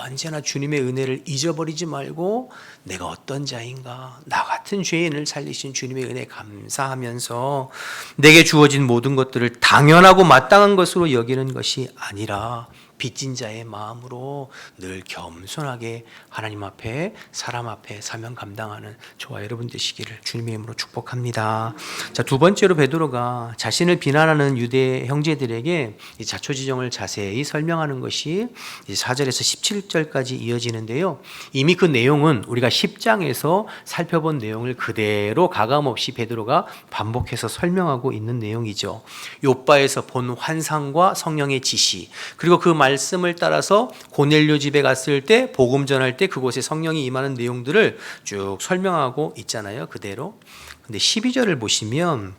언제나 주님의 은혜를 잊어버리지 말고 내가 어떤 자인가, 나 같은 죄인을 살리신 주님의 은혜 감사하면서 내게 주어진 모든 것들을 당연하고 마땅한 것으로 여기는 것이 아니라 빚진 자의 마음으로 늘 겸손하게 하나님 앞에 사람 앞에 사명 감당하는 저와 여러분 되시기를 주님의 이름으로 축복합니다. 자, 두 번째로 베드로가 자신을 비난하는 유대 형제들에게 이 자초지종을 자세히 설명하는 것이 4절에서 17절까지 이어지는데요. 이미 그 내용은 우리가 10장 10장에서 살펴본 내용을 그대로 가감없이 베드로가 반복해서 설명하고 있는 내용이죠. 욥바에서 본 환상과 성령의 지시, 그리고 그 말씀을 따라서 고넬료 집에 갔을 때 복음 전할 때 그곳에 성령이 임하는 내용들을 쭉 설명하고 있잖아요. 그대로. 근데 12절을 보시면,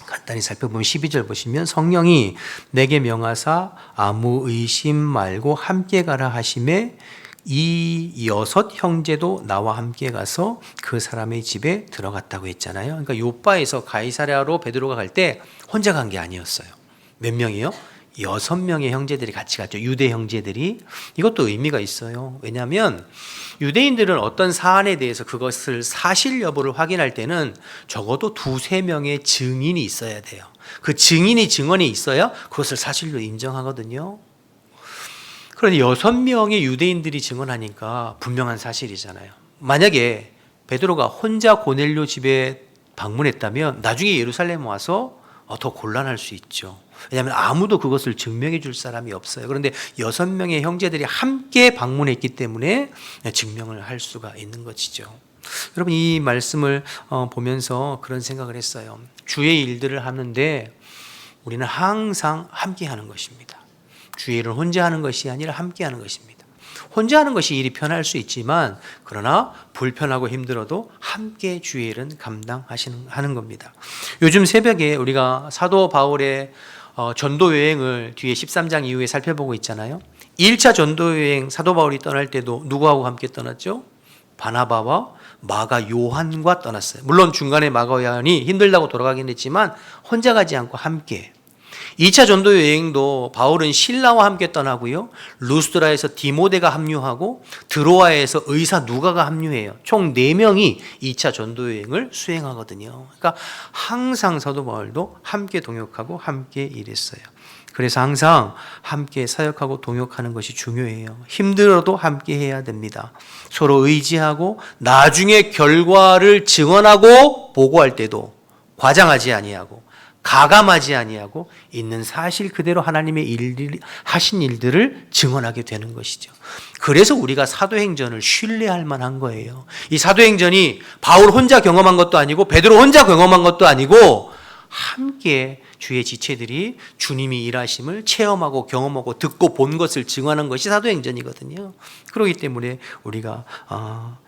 간단히 살펴보면 12절 보시면, 성령이 내게 명하사 아무 의심 말고 함께 가라 하심에 이 6 형제도 나와 함께 가서 그 사람의 집에 들어갔다고 했잖아요. 그러니까 욥바에서 가이사랴로 베드로가 갈 때 혼자 간 게 아니었어요. 몇 명이요? 6명의 형제들이 같이 갔죠. 유대 형제들이. 이것도 의미가 있어요. 왜냐하면 유대인들은 어떤 사안에 대해서 그것을 사실 여부를 확인할 때는 적어도 2-3명의 증인이 있어야 돼요. 그 증인이 증언이 있어야 그것을 사실로 인정하거든요. 그런데 6명의 유대인들이 증언하니까 분명한 사실이잖아요. 만약에 베드로가 혼자 고넬료 집에 방문했다면 나중에 예루살렘 와서 더 곤란할 수 있죠. 왜냐하면 아무도 그것을 증명해 줄 사람이 없어요. 그런데 6명의 형제들이 함께 방문했기 때문에 증명을 할 수가 있는 것이죠. 여러분, 이 말씀을 보면서 그런 생각을 했어요. 주의 일들을 하는데 우리는 항상 함께 하는 것입니다. 주의 일을 혼자 하는 것이 아니라 함께 하는 것입니다. 혼자 하는 것이 일이 편할 수 있지만, 그러나 불편하고 힘들어도 함께 주의 일은 감당하는 겁니다. 요즘 새벽에 우리가 사도 바울의 전도 여행을 뒤에 13장 이후에 살펴보고 있잖아요. 1차 전도 여행 사도 바울이 떠날 때도 누구하고 함께 떠났죠? 바나바와 마가 요한과 떠났어요. 물론 중간에 마가 요한이 힘들다고 돌아가긴 했지만 혼자 가지 않고 함께. 2차 전도 여행도 바울은 실라와 함께 떠나고요. 루스드라에서 디모데가 합류하고 드로아에서 의사 누가가 합류해요. 총 4명이 2차 전도 여행을 수행하거든요. 그러니까 항상 사도 바울도 함께 동역하고 함께 일했어요. 그래서 항상 함께 사역하고 동역하는 것이 중요해요. 힘들어도 함께 해야 됩니다. 서로 의지하고 나중에 결과를 증언하고 보고할 때도 과장하지 아니하고 가감하지 아니하고 있는 사실 그대로 하나님의 하신 일들을 증언하게 되는 것이죠. 그래서 우리가 사도행전을 신뢰할 만한 거예요. 이 사도행전이 바울 혼자 경험한 것도 아니고 베드로 혼자 경험한 것도 아니고 함께 주의 지체들이 주님이 일하심을 체험하고 경험하고 듣고 본 것을 증언한 것이 사도행전이거든요. 그렇기 때문에 우리가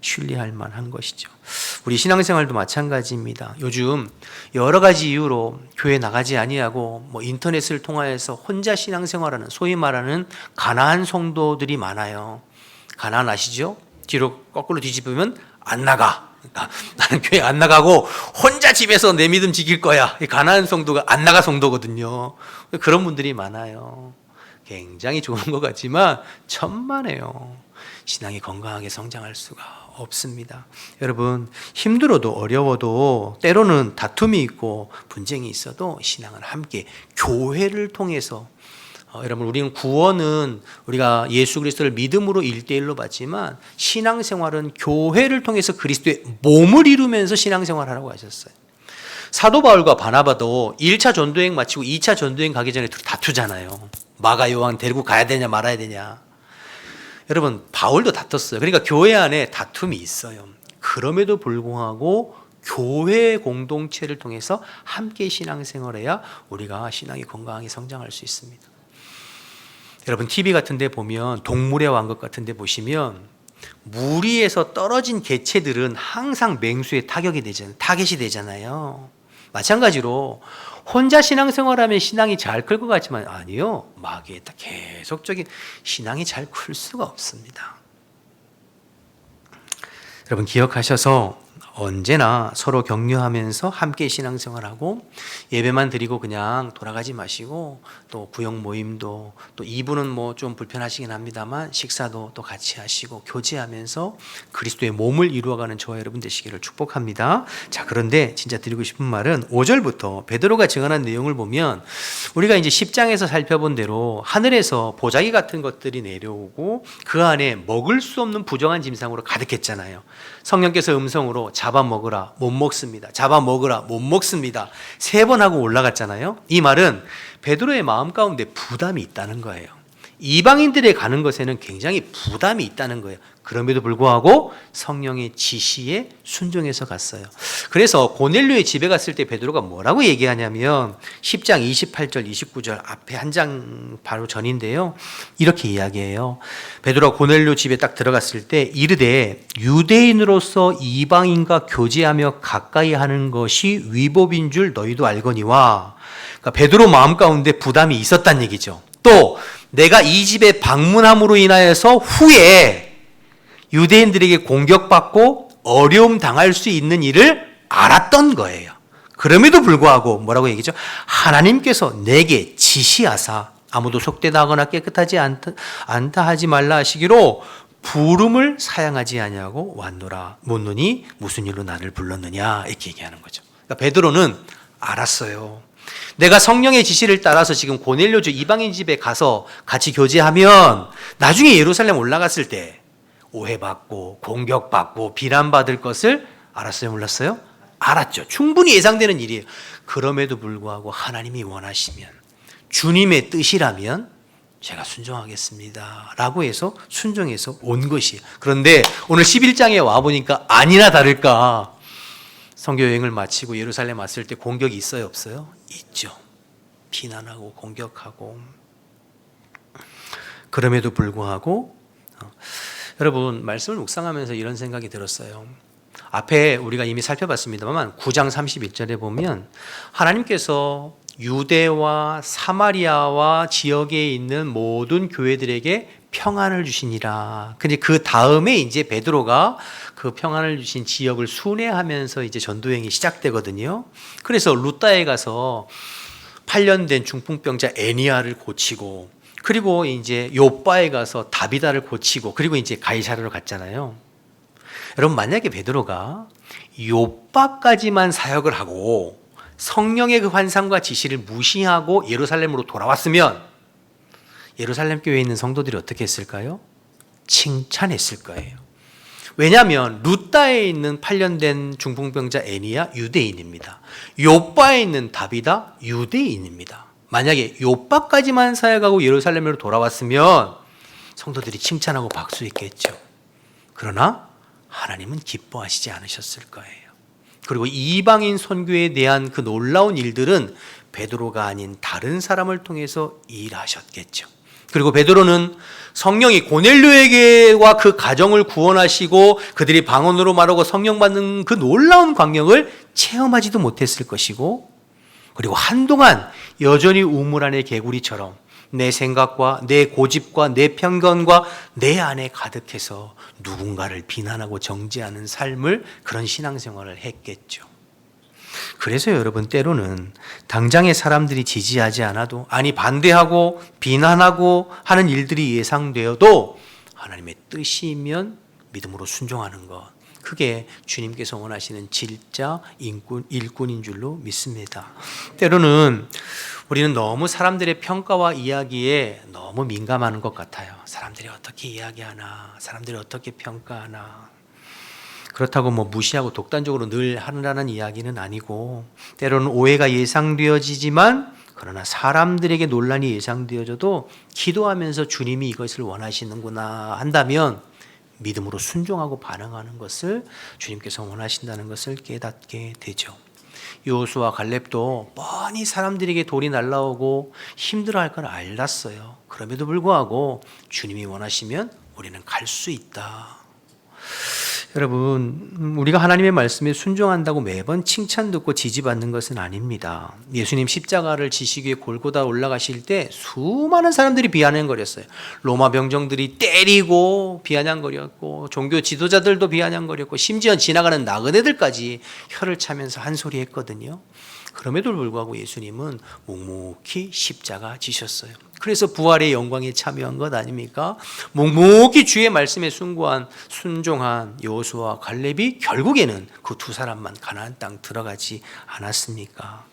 신뢰할 만한 것이죠. 우리 신앙생활도 마찬가지입니다. 요즘 여러 가지 이유로 교회 나가지 아니하고 인터넷을 통하여서 혼자 신앙생활하는, 소위 말하는 가난한 성도들이 많아요. 가난 아시죠? 뒤로 거꾸로 뒤집으면 안 나가. 그러니까 나는 교회 안 나가고 혼자 집에서 내 믿음 지킬 거야. 가난한 성도가 안 나가 성도거든요. 그런 분들이 많아요. 굉장히 좋은 것 같지만 천만에요. 신앙이 건강하게 성장할 수가 없습니다. 여러분, 힘들어도 어려워도 때로는 다툼이 있고 분쟁이 있어도 신앙은 함께 교회를 통해서 여러분, 우리는 구원은 우리가 예수 그리스도를 믿음으로 1:1로 받지만 신앙생활은 교회를 통해서 그리스도의 몸을 이루면서 신앙생활하라고 하셨어요. 사도 바울과 바나바도 1차 전도여행 마치고 2차 전도여행 가기 전에 다투잖아요. 마가 요한 데리고 가야 되냐 말아야 되냐. 여러분, 바울도 다퉜어요. 그러니까 교회 안에 다툼이 있어요. 그럼에도 불구하고 교회 공동체를 통해서 함께 신앙생활해야 우리가 신앙이 건강하게 성장할 수 있습니다. 여러분, TV 같은 데 보면 동물의 왕국 같은 데 보시면 물 위에서 떨어진 개체들은 항상 맹수의 타겟이 되잖아요. 마찬가지로 혼자 신앙생활하면 신앙이 잘 클 것 같지만 아니요. 마귀에 계속적인 신앙이 잘 클 수가 없습니다. 여러분, 기억하셔서 언제나 서로 격려하면서 함께 신앙생활하고 예배만 드리고 그냥 돌아가지 마시고 또 구역 모임도 또 2부는 좀 불편하시긴 합니다만 식사도 또 같이 하시고 교제하면서 그리스도의 몸을 이루어가는 저와 여러분 되시기를 축복합니다. 자, 그런데 진짜 드리고 싶은 말은 5절부터 베드로가 증언한 내용을 보면 우리가 이제 10장에서 살펴본 대로 하늘에서 보자기 같은 것들이 내려오고 그 안에 먹을 수 없는 부정한 짐승으로 가득했잖아요. 성령께서 음성으로 잡아먹으라, 못 먹습니다. 잡아먹으라, 못 먹습니다. 3번 하고 올라갔잖아요. 이 말은 베드로의 마음 가운데 부담이 있다는 거예요. 이방인들에 가는 것에는 굉장히 부담이 있다는 거예요. 그럼에도 불구하고 성령의 지시에 순종해서 갔어요. 그래서 고넬료의 집에 갔을 때 베드로가 뭐라고 얘기하냐면 10장 28절 29절 앞에 한 장 바로 전인데요. 이렇게 이야기해요. 베드로가 고넬료 집에 딱 들어갔을 때 이르되 유대인으로서 이방인과 교제하며 가까이 하는 것이 위법인 줄 너희도 알거니와. 그러니까 베드로 마음 가운데 부담이 있었다는 얘기죠. 또 내가 이 집에 방문함으로 인하여서 후에 유대인들에게 공격받고 어려움 당할 수 있는 일을 알았던 거예요. 그럼에도 불구하고 뭐라고 얘기죠? 하나님께서 내게 지시하사 아무도 속되다 하거나 깨끗하지 않다 하지 말라 하시기로 부름을 사양하지 아니하고 왔노라. 묻노니 무슨 일로 나를 불렀느냐 이렇게 얘기하는 거죠. 그러니까 베드로는 알았어요. 내가 성령의 지시를 따라서 지금 고넬료주 이방인 집에 가서 같이 교제하면 나중에 예루살렘 올라갔을 때 오해받고 공격받고 비난받을 것을 알았어요, 몰랐어요? 알았죠. 충분히 예상되는 일이에요. 그럼에도 불구하고 하나님이 원하시면 주님의 뜻이라면 제가 순종하겠습니다 라고 해서 순종해서 온 것이에요. 그런데 오늘 11장에 와보니까 아니나 다를까 선교 여행을 마치고 예루살렘 왔을 때 공격이 있어요, 없어요? 있죠. 비난하고 공격하고. 그럼에도 불구하고 여러분 말씀을 묵상하면서 이런 생각이 들었어요. 앞에 우리가 이미 살펴봤습니다만 9장 31절에 보면 하나님께서 유대와 사마리아와 지역에 있는 모든 교회들에게 평안을 주시니라. 근데 그 다음에 이제 베드로가 그 평안을 주신 지역을 순회하면서 이제 전도행이 시작되거든요. 그래서 루다에 가서 8년 된 중풍병자 애니아를 고치고 그리고 이제 요빠에 가서 다비다를 고치고 그리고 이제 가이사르로 갔잖아요. 여러분 만약에 베드로가 요빠까지만 사역을 하고 성령의 그 환상과 지시를 무시하고 예루살렘으로 돌아왔으면 예루살렘 교회에 있는 성도들이 어떻게 했을까요? 칭찬했을 거예요. 왜냐하면 루다에 있는 8년 된 중풍병자 애니야 유대인입니다. 요빠에 있는 다비다 유대인입니다. 만약에 요빠까지만 사역하고 예루살렘으로 돌아왔으면 성도들이 칭찬하고 박수했겠죠. 그러나 하나님은 기뻐하시지 않으셨을 거예요. 그리고 이방인 선교에 대한 그 놀라운 일들은 베드로가 아닌 다른 사람을 통해서 일하셨겠죠. 그리고 베드로는 성령이 고넬료에게와 그 가정을 구원하시고 그들이 방언으로 말하고 성령 받는 그 놀라운 광경을 체험하지도 못했을 것이고 그리고 한동안 여전히 우물 안의 개구리처럼 내 생각과 내 고집과 내 편견과 내 안에 가득해서 누군가를 비난하고 정죄하는 삶을 그런 신앙생활을 했겠죠. 그래서 여러분 때로는 당장의 사람들이 지지하지 않아도 아니 반대하고 비난하고 하는 일들이 예상되어도 하나님의 뜻이면 믿음으로 순종하는 것 그게 주님께서 원하시는 질자 일꾼인 줄로 믿습니다. 때로는 우리는 너무 사람들의 평가와 이야기에 너무 민감한 것 같아요. 사람들이 어떻게 이야기하나 사람들이 어떻게 평가하나 그렇다고 뭐 무시하고 독단적으로 늘 하느라는 이야기는 아니고 때로는 오해가 예상되어지지만 그러나 사람들에게 논란이 예상되어져도 기도하면서 주님이 이것을 원하시는구나 한다면 믿음으로 순종하고 반응하는 것을 주님께서 원하신다는 것을 깨닫게 되죠. 여호수아 갈렙도 뻔히 사람들에게 돌이 날라오고 힘들어할 걸 알았어요. 그럼에도 불구하고 주님이 원하시면 우리는 갈 수 있다. 여러분 우리가 하나님의 말씀에 순종한다고 매번 칭찬 듣고 지지받는 것은 아닙니다. 예수님 십자가를 지시기 위해 골고다 올라가실 때 수많은 사람들이 비아냥거렸어요. 로마 병정들이 때리고 비아냥거렸고 종교 지도자들도 비아냥거렸고 심지어 지나가는 나그네들까지 혀를 차면서 한 소리 했거든요. 그럼에도 불구하고 예수님은 묵묵히 십자가 지셨어요. 그래서 부활의 영광에 참여한 것 아닙니까? 묵묵히 주의 말씀에 순종한 여호수아와 갈렙이 결국에는 그 두 사람만 가나안 땅 들어가지 않았습니까?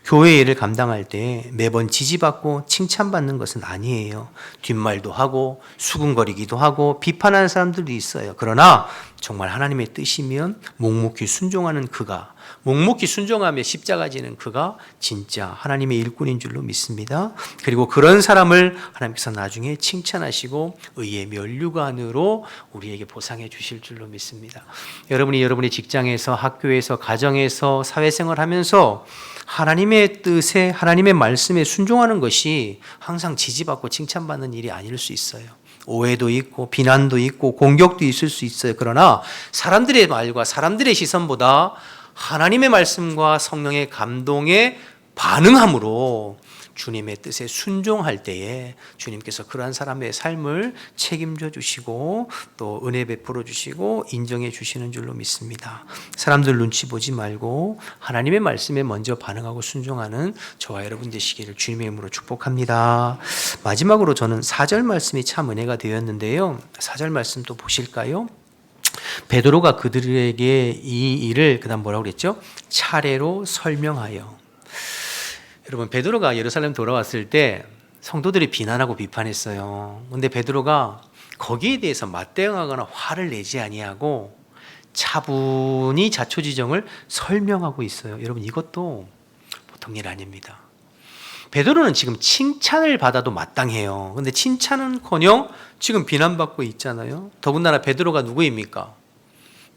교회 일을 감당할 때 매번 지지받고 칭찬받는 것은 아니에요. 뒷말도 하고 수군거리기도 하고 비판하는 사람들도 있어요. 그러나 정말 하나님의 뜻이면 묵묵히 순종하는 그가, 묵묵히 순종하며 십자가 지는 그가 진짜 하나님의 일꾼인 줄로 믿습니다. 그리고 그런 사람을 하나님께서 나중에 칭찬하시고 의의 면류관으로 우리에게 보상해 주실 줄로 믿습니다. 여러분이 여러분의 직장에서, 학교에서, 가정에서, 사회생활하면서 하나님의 뜻에, 하나님의 말씀에 순종하는 것이 항상 지지받고 칭찬받는 일이 아닐 수 있어요. 오해도 있고 비난도 있고 공격도 있을 수 있어요. 그러나 사람들의 말과 사람들의 시선보다 하나님의 말씀과 성령의 감동에 반응함으로 주님의 뜻에 순종할 때에 주님께서 그러한 사람의 삶을 책임져 주시고 또 은혜 베풀어 주시고 인정해 주시는 줄로 믿습니다. 사람들 눈치 보지 말고 하나님의 말씀에 먼저 반응하고 순종하는 저와 여러분 되시기를 주님의 이름으로 축복합니다. 마지막으로 저는 4절 말씀이 참 은혜가 되었는데요. 4절 말씀 또 보실까요? 베드로가 그들에게 이 일을 그다음 뭐라고 그랬죠? 차례로 설명하여. 여러분, 베드로가 예루살렘 돌아왔을 때 성도들이 비난하고 비판했어요. 근데 베드로가 거기에 대해서 맞대응하거나 화를 내지 아니하고 차분히 자초지정을 설명하고 있어요. 여러분, 이것도 보통 일 아닙니다. 베드로는 지금 칭찬을 받아도 마땅해요. 근데 칭찬은커녕 지금 비난받고 있잖아요. 더군다나 베드로가 누구입니까?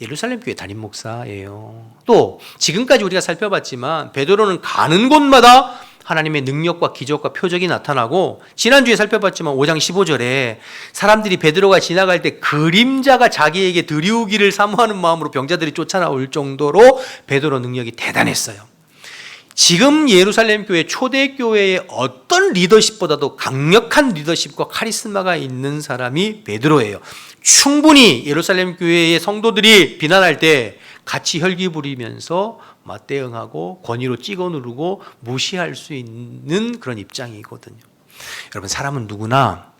예루살렘 교회 담임 목사예요. 또 지금까지 우리가 살펴봤지만 베드로는 가는 곳마다 하나님의 능력과 기적과 표적이 나타나고, 지난주에 살펴봤지만 5장 15절에 사람들이 베드로가 지나갈 때 그림자가 자기에게 들이우기를 사모하는 마음으로 병자들이 쫓아나올 정도로 베드로 능력이 대단했어요. 지금 예루살렘 교회 초대교회의 어떤 리더십보다도 강력한 리더십과 카리스마가 있는 사람이 베드로예요. 충분히 예루살렘 교회의 성도들이 비난할 때 같이 혈기 부리면서 맞대응하고 권위로 찍어 누르고 무시할 수 있는 그런 입장이거든요. 여러분, 사람은 누구나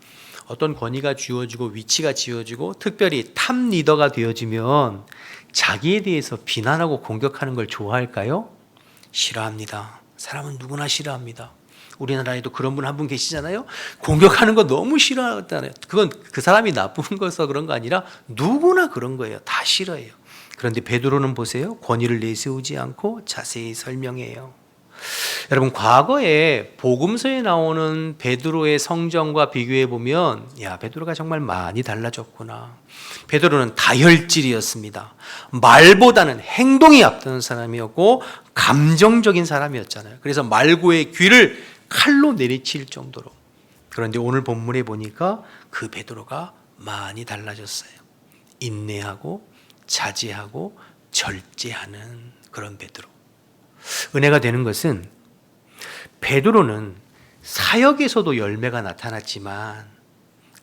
어떤 권위가 쥐어지고 위치가 지어지고 특별히 탑 리더가 되어지면 자기에 대해서 비난하고 공격하는 걸 좋아할까요? 싫어합니다. 사람은 누구나 싫어합니다. 우리나라에도 그런 분 한 분 계시잖아요. 공격하는 거 너무 싫어하잖아요. 그건 그 사람이 나쁜 거서 그런 거 아니라 누구나 그런 거예요. 다 싫어해요. 그런데 베드로는 보세요. 권위를 내세우지 않고 자세히 설명해요. 여러분, 과거에 복음서에 나오는 베드로의 성정과 비교해 보면, 야, 베드로가 정말 많이 달라졌구나. 베드로는 다혈질이었습니다. 말보다는 행동이 앞서는 사람이었고 감정적인 사람이었잖아요. 그래서 말고의 귀를 칼로 내리칠 정도로. 그런데 오늘 본문에 보니까 그 베드로가 많이 달라졌어요. 인내하고 자제하고 절제하는 그런 베드로. 은혜가 되는 것은 베드로는 사역에서도 열매가 나타났지만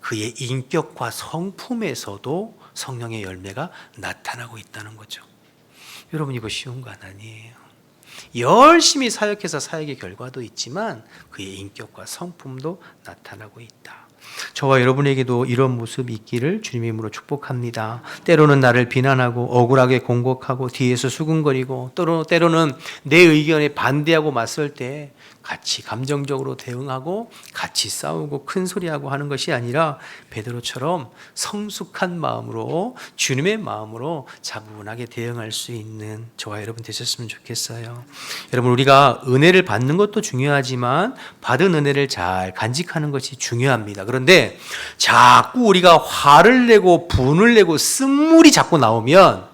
그의 인격과 성품에서도 성령의 열매가 나타나고 있다는 거죠. 여러분, 이거 쉬운 거 아니에요. 열심히 사역해서 사역의 결과도 있지만 그의 인격과 성품도 나타나고 있다. 저와 여러분에게도 이런 모습이 있기를 주님의 이름으로 축복합니다. 때로는 나를 비난하고 억울하게 공격하고 뒤에서 수군거리고 때로는 내 의견에 반대하고 맞설 때 같이 감정적으로 대응하고 같이 싸우고 큰소리하고 하는 것이 아니라 베드로처럼 성숙한 마음으로 주님의 마음으로 차분하게 대응할 수 있는 저와 여러분 되셨으면 좋겠어요. 여러분, 우리가 은혜를 받는 것도 중요하지만 받은 은혜를 잘 간직하는 것이 중요합니다. 그런데 자꾸 우리가 화를 내고 분을 내고 쓴물이 자꾸 나오면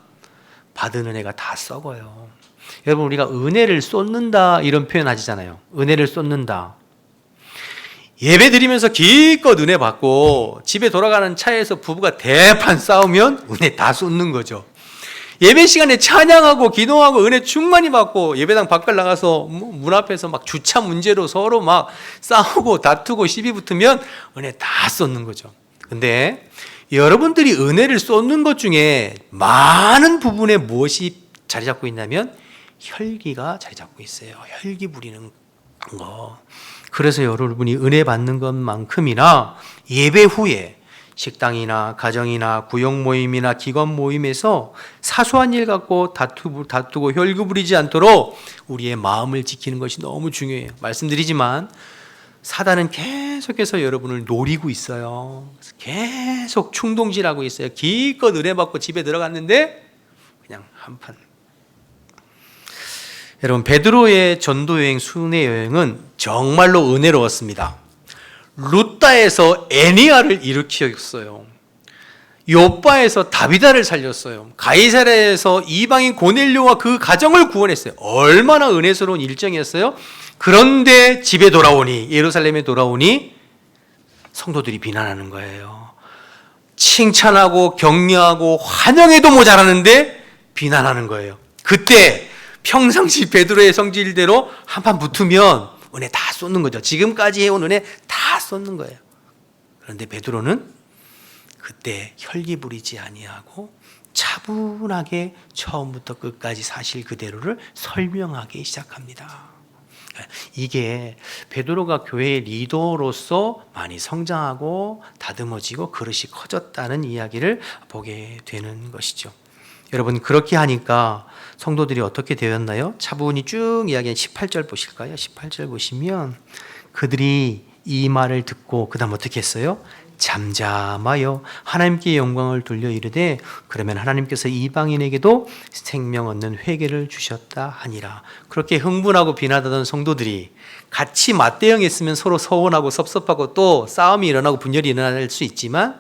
받은 은혜가 다 썩어요. 여러분, 우리가 은혜를 쏟는다 이런 표현 하시잖아요. 은혜를 쏟는다. 예배 드리면서 기껏 은혜 받고 집에 돌아가는 차에서 부부가 대판 싸우면 은혜 다 쏟는 거죠. 예배 시간에 찬양하고 기도하고 은혜 충만히 받고 예배당 밖을 나가서 문 앞에서 막 주차 문제로 서로 막 싸우고 다투고 시비 붙으면 은혜 다 쏟는 거죠. 근데 여러분들이 은혜를 쏟는 것 중에 많은 부분에 무엇이 자리 잡고 있냐면 혈기가 자리 잡고 있어요. 혈기 부리는 거. 그래서 여러분이 은혜 받는 것만큼이나 예배 후에 식당이나 가정이나 구역 모임이나 기관 모임에서 사소한 일 갖고 다투고 혈기 부리지 않도록 우리의 마음을 지키는 것이 너무 중요해요. 말씀드리지만 사단은 계속해서 여러분을 노리고 있어요. 계속 충동질하고 있어요. 기껏 은혜 받고 집에 들어갔는데 그냥 한판. 여러분, 베드로의 전도 여행, 순회 여행은 정말로 은혜로웠습니다. 루다에서 애니아를 일으켰어요. 요빠에서 다비다를 살렸어요. 가이사랴에서 이방인 고넬료와 그 가정을 구원했어요. 얼마나 은혜스러운 일정이었어요. 그런데 집에 돌아오니, 예루살렘에 돌아오니 성도들이 비난하는 거예요. 칭찬하고 격려하고 환영해도 모자라는데 비난하는 거예요. 그때 평상시 베드로의 성질대로 한판 붙으면 은혜 다 쏟는 거죠. 지금까지 해온 은혜 다 쏟는 거예요. 그런데 베드로는 그때 혈기 부리지 아니하고 차분하게 처음부터 끝까지 사실 그대로를 설명하기 시작합니다. 이게 베드로가 교회의 리더로서 많이 성장하고 다듬어지고 그릇이 커졌다는 이야기를 보게 되는 것이죠. 여러분, 그렇게 하니까 성도들이 어떻게 되었나요? 차분히 쭉 이야기한 18절 보실까요? 18절 보시면 그들이 이 말을 듣고 그 다음 어떻게 했어요? 잠잠하여 하나님께 영광을 돌려 이르되 그러면 하나님께서 이방인에게도 생명 얻는 회개를 주셨다 하니라. 그렇게 흥분하고 비난하던 성도들이 같이 맞대응했으면 서로 서운하고 섭섭하고 또 싸움이 일어나고 분열이 일어날 수 있지만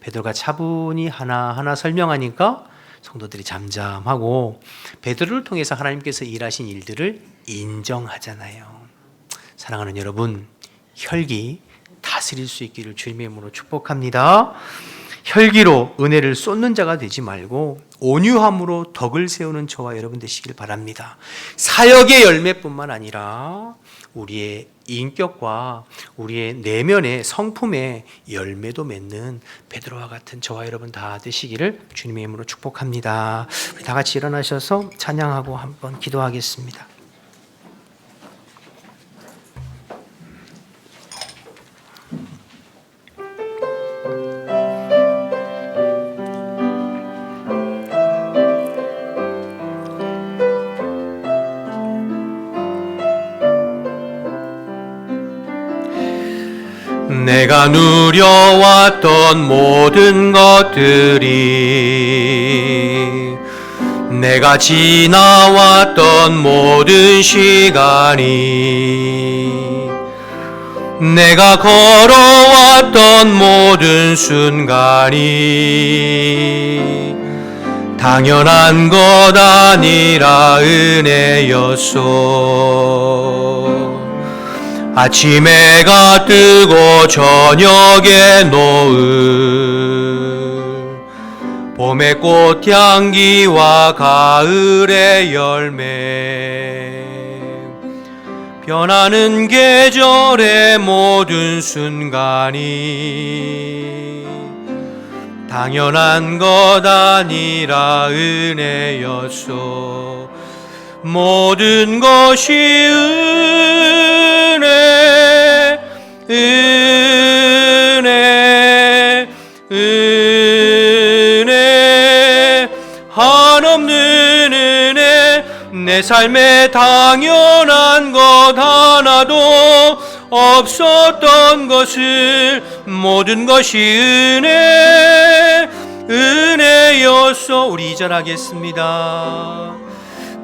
베드로가 차분히 하나하나 설명하니까 성도들이 잠잠하고 베드로를 통해서 하나님께서 일하신 일들을 인정하잖아요. 사랑하는 여러분, 혈기 다스릴 수 있기를 주님의 이름으로 축복합니다. 혈기로 은혜를 쏟는 자가 되지 말고 온유함으로 덕을 세우는 저와 여러분 되시길 바랍니다. 사역의 열매뿐만 아니라 우리의 인격과 우리의 내면의 성품의 열매도 맺는 베드로와 같은 저와 여러분 다 되시기를 주님의 이름으로 축복합니다. 우리 다 같이 일어나셔서 찬양하고 한번 기도하겠습니다. 내가 누려왔던 모든 것들이 내가 지나왔던 모든 시간이 내가 걸어왔던 모든 순간이 당연한 것 아니라 은혜였소. 아침 해가 뜨고 저녁에 노을 봄의 꽃향기와 가을의 열매 변하는 계절의 모든 순간이 당연한 것 아니라 은혜였소. 모든 것이 은혜 한없는 은혜 내 삶에 당연한 것 하나도 없었던 것을 모든 것이 은혜였소. 우리 이전하겠습니다.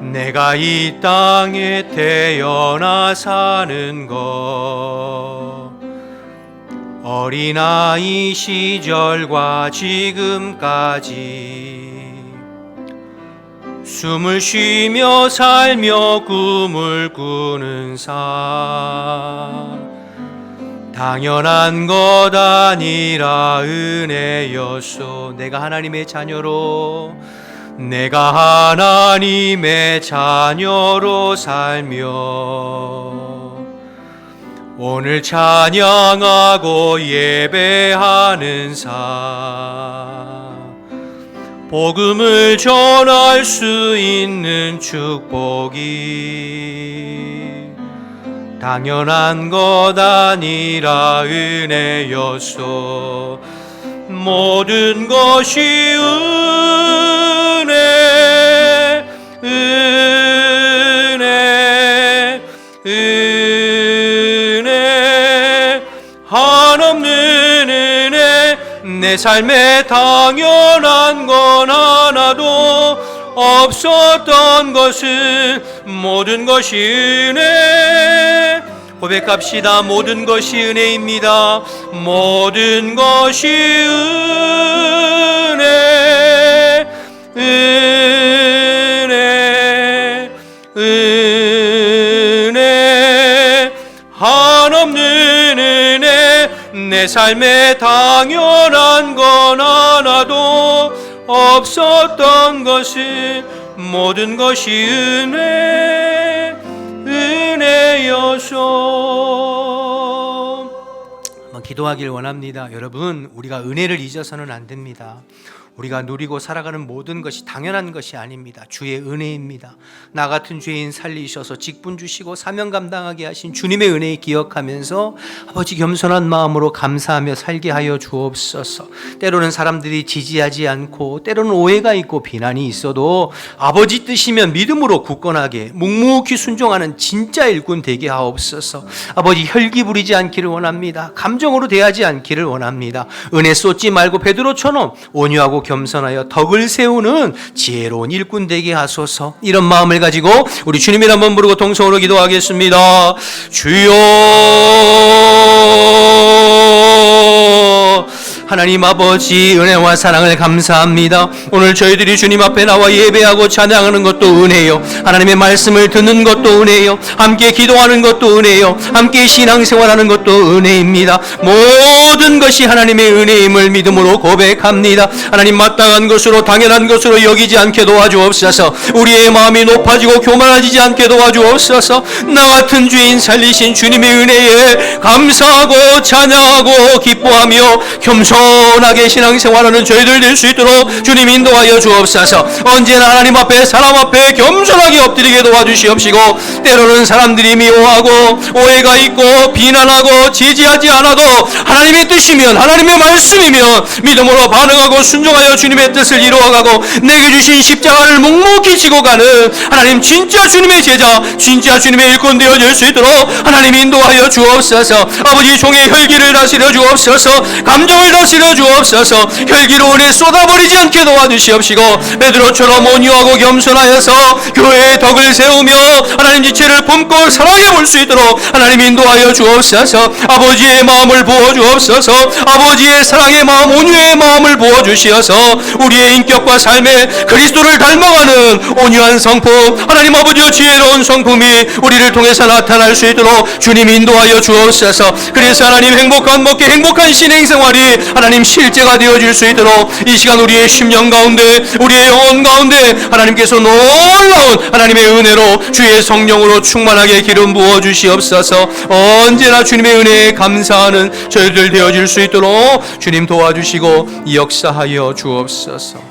내가 이 땅에 태어나 사는 것 어린아이 시절과 지금까지 숨을 쉬며 살며 꿈을 꾸는 삶 당연한 것 아니라 은혜였소. 내가 하나님의 자녀로 살며 오늘 찬양하고 예배하는 삶 복음을 전할 수 있는 축복이 당연한 것 아니라 은혜였소. 모든 것이 은혜 한없는 은혜 내 삶에 당연한 건 하나도 없었던 것은 모든 것이 은혜. 고백합시다. 모든 것이 은혜입니다. 모든 것이 은혜, 은혜, 은혜. 한없는 은혜 내 삶에 당연한 건 하나도 없었던 것은 모든 것이 은혜, 은혜여서. 기도하길 원합니다. 여러분, 우리가 은혜를 잊어서는 안 됩니다. 우리가 누리고 살아가는 모든 것이 당연한 것이 아닙니다. 주의 은혜입니다. 나 같은 죄인 살리셔서 직분 주시고 사명 감당하게 하신 주님의 은혜 기억하면서 아버지 겸손한 마음으로 감사하며 살게 하여 주옵소서. 때로는 사람들이 지지하지 않고 때로는 오해가 있고 비난이 있어도 아버지 뜻이면 믿음으로 굳건하게 묵묵히 순종하는 진짜 일꾼 되게 하옵소서. 아버지 혈기 부리지 않기를 원합니다. 감정으로 대하지 않기를 원합니다. 은혜 쏟지 말고 베드로처럼 온유하고 겸손하여 덕을 세우는 지혜로운 일꾼 되게 하소서. 이런 마음을 가지고 우리 주님을 한번 부르고 동성으로 기도하겠습니다. 주여, 하나님 아버지 은혜와 사랑을 감사합니다. 오늘 저희들이 주님 앞에 나와 예배하고 찬양하는 것도 은혜요, 하나님의 말씀을 듣는 것도 은혜요, 함께 기도하는 것도 은혜요, 함께 신앙생활하는 것도 은혜입니다. 모든 것이 하나님의 은혜임을 믿음으로 고백합니다. 하나님 마땅한 것으로 당연한 것으로 여기지 않게 도와주옵소서. 우리의 마음이 높아지고 교만해지지 않게 도와주옵소서. 나 같은 죄인 살리신 주님의 은혜에 감사하고 찬양하고 기뻐하며 겸손하게 신앙생활하는 저희들 될 수 있도록 주님 인도하여 주옵소서. 언제나 하나님 앞에 사람 앞에 겸손하게 엎드리게 도와주시옵시고, 때로는 사람들이 미워하고 오해가 있고 비난하고 지지하지 않아도 하나님의 뜻이면 하나님의 말씀이면 믿음으로 반응하고 순종하여 주님의 뜻을 이루어가고 내게 주신 십자가를 묵묵히 지고 가는 하나님 진짜 주님의 제자, 진짜 주님의 일꾼 되어질 수 있도록 하나님 인도하여 주옵소서. 아버지 종의 혈기를 다스려 주옵소서. 감정을 다스려 주옵소서. 혈기로 은혜 쏟아버리지 않게 도와주시옵시고, 베드로처럼 온유하고 겸손하여서 교회의 덕을 세우며 하나님 지체를 품고 살아가 볼 수 있도록 하나님 인도하여 주옵소서. 아버지의 마음을 부어주옵소서. 아버지의 사랑의 마음, 온유의 마음을 부어주시어서 우리의 인격과 삶에 그리스도를 닮아가는 온유한 성품, 하나님 아버지의 지혜로운 성품이 우리를 통해서 나타날 수 있도록 주님 인도하여 주옵소서. 그래서 하나님 행복한 먹기, 행복한 신앙생활이 하나님 실제가 되어질 수 있도록 이 시간 우리의 심령 가운데, 우리의 영혼 가운데 하나님께서 놀라운 하나님의 은혜로 주의 성령으로 충만하게 기름 부어 주시옵소서. 언제나 주님의 은혜에 감사하는 저희들 되어질 수 있도록 주님 도와주시고 역사하여 주옵소서.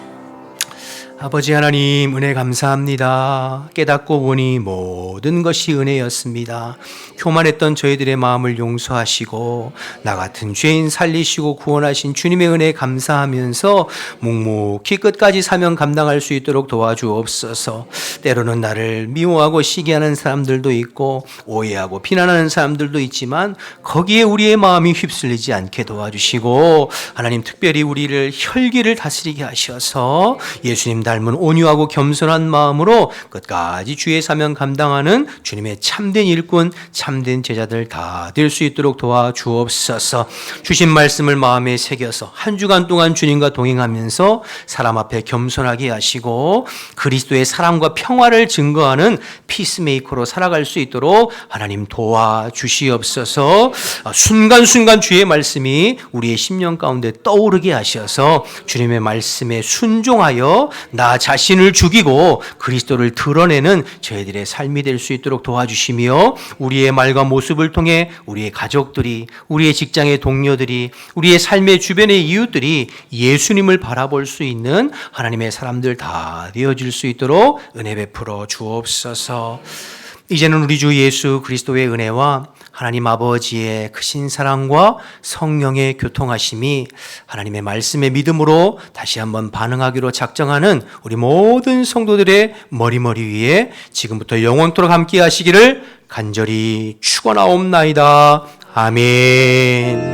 아버지 하나님, 은혜 감사합니다. 깨닫고 보니 모든 것이 은혜였습니다. 교만했던 저희들의 마음을 용서하시고 나 같은 죄인 살리시고 구원하신 주님의 은혜에 감사하면서 묵묵히 끝까지 사명 감당할 수 있도록 도와주옵소서. 때로는 나를 미워하고 시기하는 사람들도 있고 오해하고 비난하는 사람들도 있지만 거기에 우리의 마음이 휩쓸리지 않게 도와주시고, 하나님 특별히 우리를 혈기를 다스리게 하셔서 예수님 닮은 온유하고 겸손한 마음으로 끝까지 주의 사명 감당하는 주님의 참된 일꾼, 참된 제자들 다 될 수 있도록 도와주옵소서. 주신 말씀을 마음에 새겨서 한 주간 동안 주님과 동행하면서 사람 앞에 겸손하게 하시고 그리스도의 사랑과 평화를 증거하는 피스메이커로 살아갈 수 있도록 하나님 도와주시옵소서. 순간순간 주의 말씀이 우리의 심령 가운데 떠오르게 하셔서 주님의 말씀에 순종하여 나 자신을 죽이고 그리스도를 드러내는 저희들의 삶이 될 수 있도록 도와주시며, 우리의 말과 모습을 통해 우리의 가족들이, 우리의 직장의 동료들이, 우리의 삶의 주변의 이웃들이 예수님을 바라볼 수 있는 하나님의 사람들 다 되어질 수 있도록 은혜 베풀어 주옵소서. 이제는 우리 주 예수 그리스도의 은혜와 하나님 아버지의 크신 사랑과 성령의 교통하심이 하나님의 말씀의 믿음으로 다시 한번 반응하기로 작정하는 우리 모든 성도들의 머리 위에 지금부터 영원토록 함께 하시기를 간절히 축원하옵나이다. 아멘.